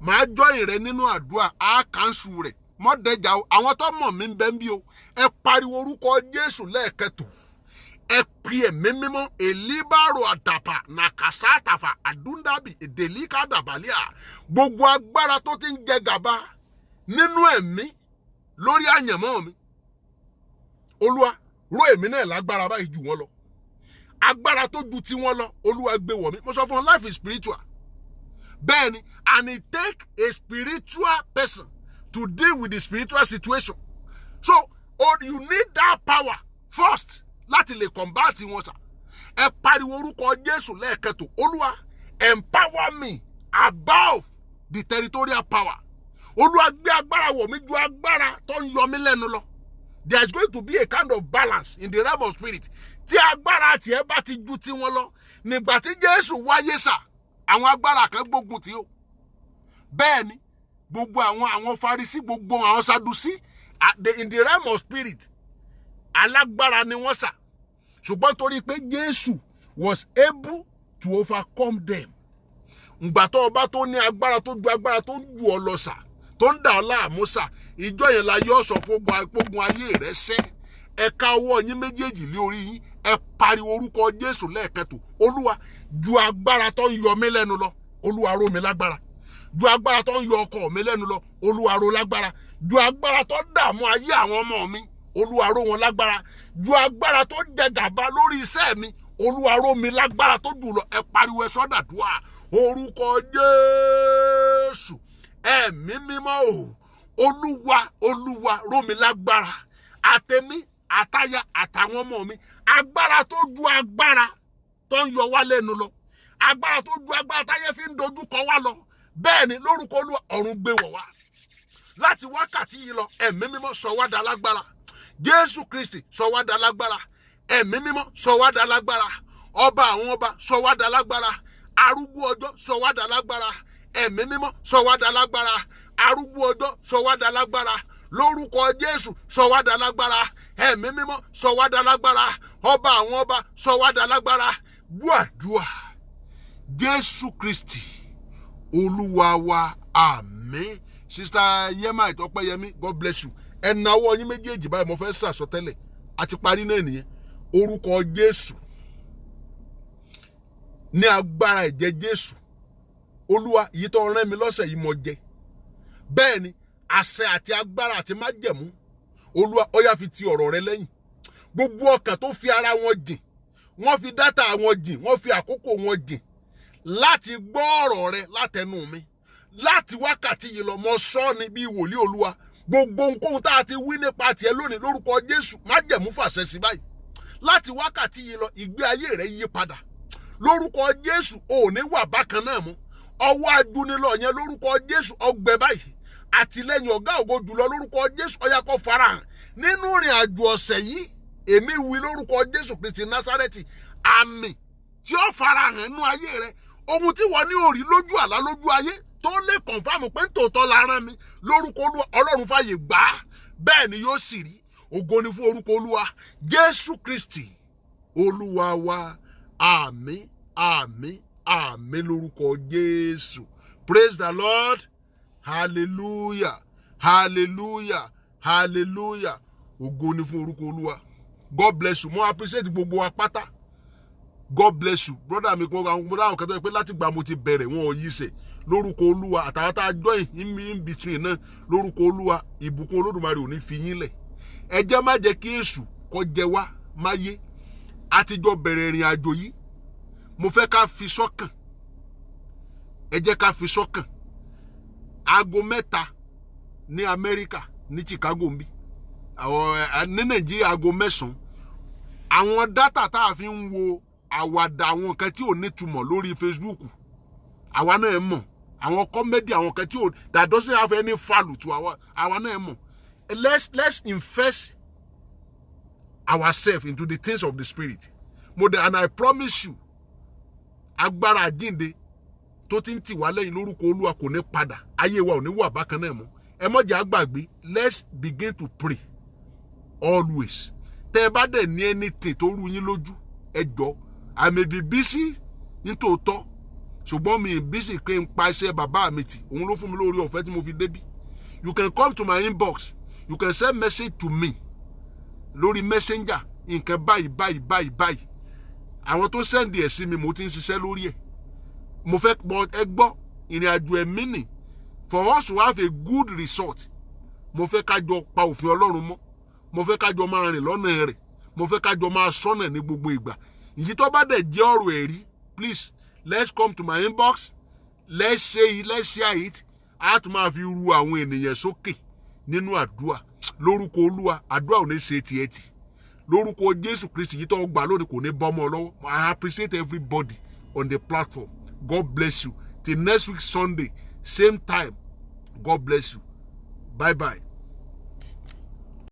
màá join rẹ nínú àdúrà á kánṣu rẹ̀ mọ́dẹ̀jà àwọn tó mọ̀ mí ń bẹ́ ń bí o ẹ pariwo orúkọ Jésù lẹ́ẹ̀kẹtù ẹ pe ẹ̀mí mímọ́ èlíbàrò àdàpà nàkàsá àtàfà àdúndàbì èdèlíkà dàbàlíà gbogbo agbára tó ti ń jẹ gàba nínú ẹ̀mí lórí àyànmọ́ mi Olúwa ró èmi náà lágbára báyìí jù wọ́n lọ agbára tó ju tí wọ́n lọ Olúwa gbé wọ̀ mí mo sọ fún ọ life is spiritual bẹ́ẹ̀ ni and it take a spiritual person to deal with the spiritual situation so you need that power first láti lè combat wọn sà ẹ pariwo orúkọ Jésù lẹ́ẹ̀kẹtò Olúwa empower me above the territorial power Olúwa gbé agbára wọ̀ mí ju agbára tó ń yọ mí lẹ́nu lọ there is going to be a kind of balance in the realm of spirit tí agbára tiẹ̀ bá ti ju tí wọn lọ nígbà tí Jésù wáyé sà àwọn agbára kan gbógun tí ó bẹ́ẹ̀ ni gbogbo àwọn Farisí gbogbo àwọn Sadusí in the realm of spirit alágbára ni wọ́n sà ṣùgbọ́n torí pé Jésù was able to overcome them ǹgbà tó ọba tó ní agbára tó ju agbára tó ń ju ọ lọ sà tó ń dà ọ láàmú sà ìjọ yẹn la yọ sọ fógun ayé rẹ sẹ́ ẹ ká ọwọ́ yín méjèèjì lé orí yín, ẹ pariwo orúkọ Jésù lẹ́ẹ̀kẹtò. Olúwa, ju agbára tó ń yọ mí lẹ́nu lọ, Olúwa ró mi lágbára. Ju agbára tó ń yọ ọkọ mi lẹ́nu lọ, Olúwa ró lágbára. Ju agbára tó dààmú ayé àwọn ọmọ mi, Olúwa ró wọn lágbára. Ju agbára tó jẹ gàba lórí iṣẹ́ mi, Olúwa ró mi lágbára tó jù lọ. Ẹ pariwo, ẹ sọ́dàdúà orúkọ Jésù. Ẹ̀mí mímọ́ o, Olúwa, Olúwa ró mi lágbára. Àtẹ̀mí, àtaya, àtàwọn ọmọ mi, agbára tó ju agbára tó ń yọ wá lẹ́nu lọ, agbára tó ju agbára táyé fi ń dojú kọ wá lọ. Bẹ́ẹ̀ ni lórúkọ Olúwa, ọ̀run gbé wọ̀ wá. Láti wákàtí yìí lọ, ẹ̀mí mímọ́ sọ wá dà lágbára. Jésù Kristi sọ wá dà lágbára. Ẹ̀mí mímọ́ sọ wá dà lágbára. Ọba àwọn ọba sọ wá dà lágbára. Arúgbó ọjọ́ sọ wá dà lágbára. Ẹ̀mí mímọ́ sọ wá dà lágbára. Arúgbó ọjọ́ sọ wá dà lágbára. Lórúkọ Jésù sọ wá dà lágbára. Ẹ̀mí mímọ́ sọ wá dà lágbára. Ọba àwọn ọba sọ wá dà lágbára. Gbàdúrà. Jésù Kristi Olúwa wa, àmín. Sister Yema Ìtọ́pẹ́yẹmí, God bless you. Ẹ nawọ́ yín méjèèjì báyìí, mo fẹ́ sàsọtẹ́lẹ̀. Àti parí náà nìyẹn. Orúkọ Jésù, ní agbára ẹ̀jẹ̀ Jésù, Olúwa, èyí tó rán mi lọ́sẹ̀ yìí mo jẹ. Bẹ́ẹ̀ ni àṣẹ àti agbára àti májẹ̀mú, Olúwa, ó yá fi ti ọ̀rọ̀ rẹ lẹ́yìn. Gbogbo ọkàn tó fi ara wọn jìn, wọ́n fi dátà wọn jìn, wọ́n fi àkókò wọn jìn láti gbọ́ ọ̀rọ̀ rẹ látẹnu mi. Láti wákàtí yìí lọ, mo sọ ni bí wòlíì Olúwa, gbogbo ohunkóhun tá a ti wí nípa tiẹ̀ lónìí lórúkọ Jésù, májẹ̀mú fàṣẹ sí báyìí. Láti wákàtí yìí lọ, ìgbé ayé rẹ yí padà. Lórúkọ Jésù, ò ní wà bákan náà mú. Ọwọ́ ajúnilọ yẹn lórúkọ Jésù ọgbẹ báyìí. Àtìlẹ́yìn ọ̀gá ògo jùlọ lórúkọ Jésù ó yá kó farahàn nínú ìrìn àjò ọ̀sẹ̀ yìí. Èmi wí lórúkọ Jésù Kristi Násárẹ́tì, àmì tí ó farahàn nínú ayé rẹ, ohun tí wọ́n ní orí lójú àlá lójú ayé tó lè kọ̀nfàmù pé tòótọ́ la rán mi, lórúkọ Olúwa, Ọlọ́run fàyè gbà á. Bẹ́ẹ̀ ni yóò sì rí. Ògo ni fún orúkọ Olúwa. Jésù Kristi Olúwa wa, àmín, àmín, àmín lórúkọ Jésù. Praise the Lord. Hallelujah, hallelujah, hallelujah. Ògo ni fún orúkọ Olúwa. God bless you. Mo appreciate gbogbo wa pátá. God bless you. Brother mi kò àwọn brother kan tó pé láti gbà mo ti bẹ̀rẹ̀ wọn ò yí ṣe. Lórúkọ Olúwa, àtàwọn tá join in between náà, lórúkọ Olúwa, ìbùkún Olódùmarè ò ní fi yín lẹ̀. Ẹ jẹ́ má jẹ́ kí Èṣù kó jẹ wá máyé. Àtijọ́ bẹ̀rẹ̀ ìrìn àjò yìí. Mo fẹ́ ká fi sọ́kàn. Ẹ jẹ́ ká fi sọ́kàn. Aago 3 ní Amẹ́ríkà, ní Chicago nbí. Àwọn ní Nàìjíríà aago 9. Àwọn data tá a fi ń wo àwàdà àwọn nǹkan tí ò ní túmọ̀ lórí Facebook. Àwa náà mọ̀. Àwọn comedy àwọn nǹkan tí ò that doesn't have any value to àwa náà mọ̀. Let's invest ourselves into the things of the spirit. And I promise you, agbára àjíǹde tó ti ń tì wá lẹ́yìn lórúkọ Olúwa kò ní padà. Ayé wa ò ní wà bákan náà mọ́. Ẹ má jẹ́ àgbàgbé, let's begin to pray always. Tẹ́ bá dẹ̀ ní anything tó rú yín lójú, ẹ jọ̀ọ́. I may be busy nítòótọ́, ṣùgbọ́n mi busy pé n pa iṣẹ́ bàbá mi tì. Òun ló fún mi lórí ọ̀fẹ́ tí mo fi débí. You can come to my inbox. You can send message to me lórí messenger. Nǹkan báyìí. Àwọn tó send ẹ̀ sí mi mo ti ń ṣiṣẹ́ lórí ẹ̀. Mo fẹ́ ẹ gbọ́ ìrìn àjò ẹ̀mí nì. For us to have a good result, mo fẹ́ ká jọ pa òfin Ọlọ́run mọ́. Mo fẹ́ ká jọ máa rìn lọ́nà rẹ̀. Mo fẹ́ ká jọ máa sọ́nà ní gbogbo ìgbà. Ìyí tó bá dẹ̀ jẹ́ ọ̀rọ̀ ẹ̀rí, please, let's come to my inbox. Let's say it, let's share it. A tún máa fi ru àwọn ènìyàn sókè nínú àdúrà. Lórúkọ Olúwa, àdúrà ò ní ṣe tiẹ̀ tì. Lórúkọ Jésù Kristi, yìí tó gbà lónìí kò ní bọ́ mọ́ lọ́wọ́. I appreciate everybody on the platform. God bless you. Till next week Sunday, same time. God bless you. Bye-bye.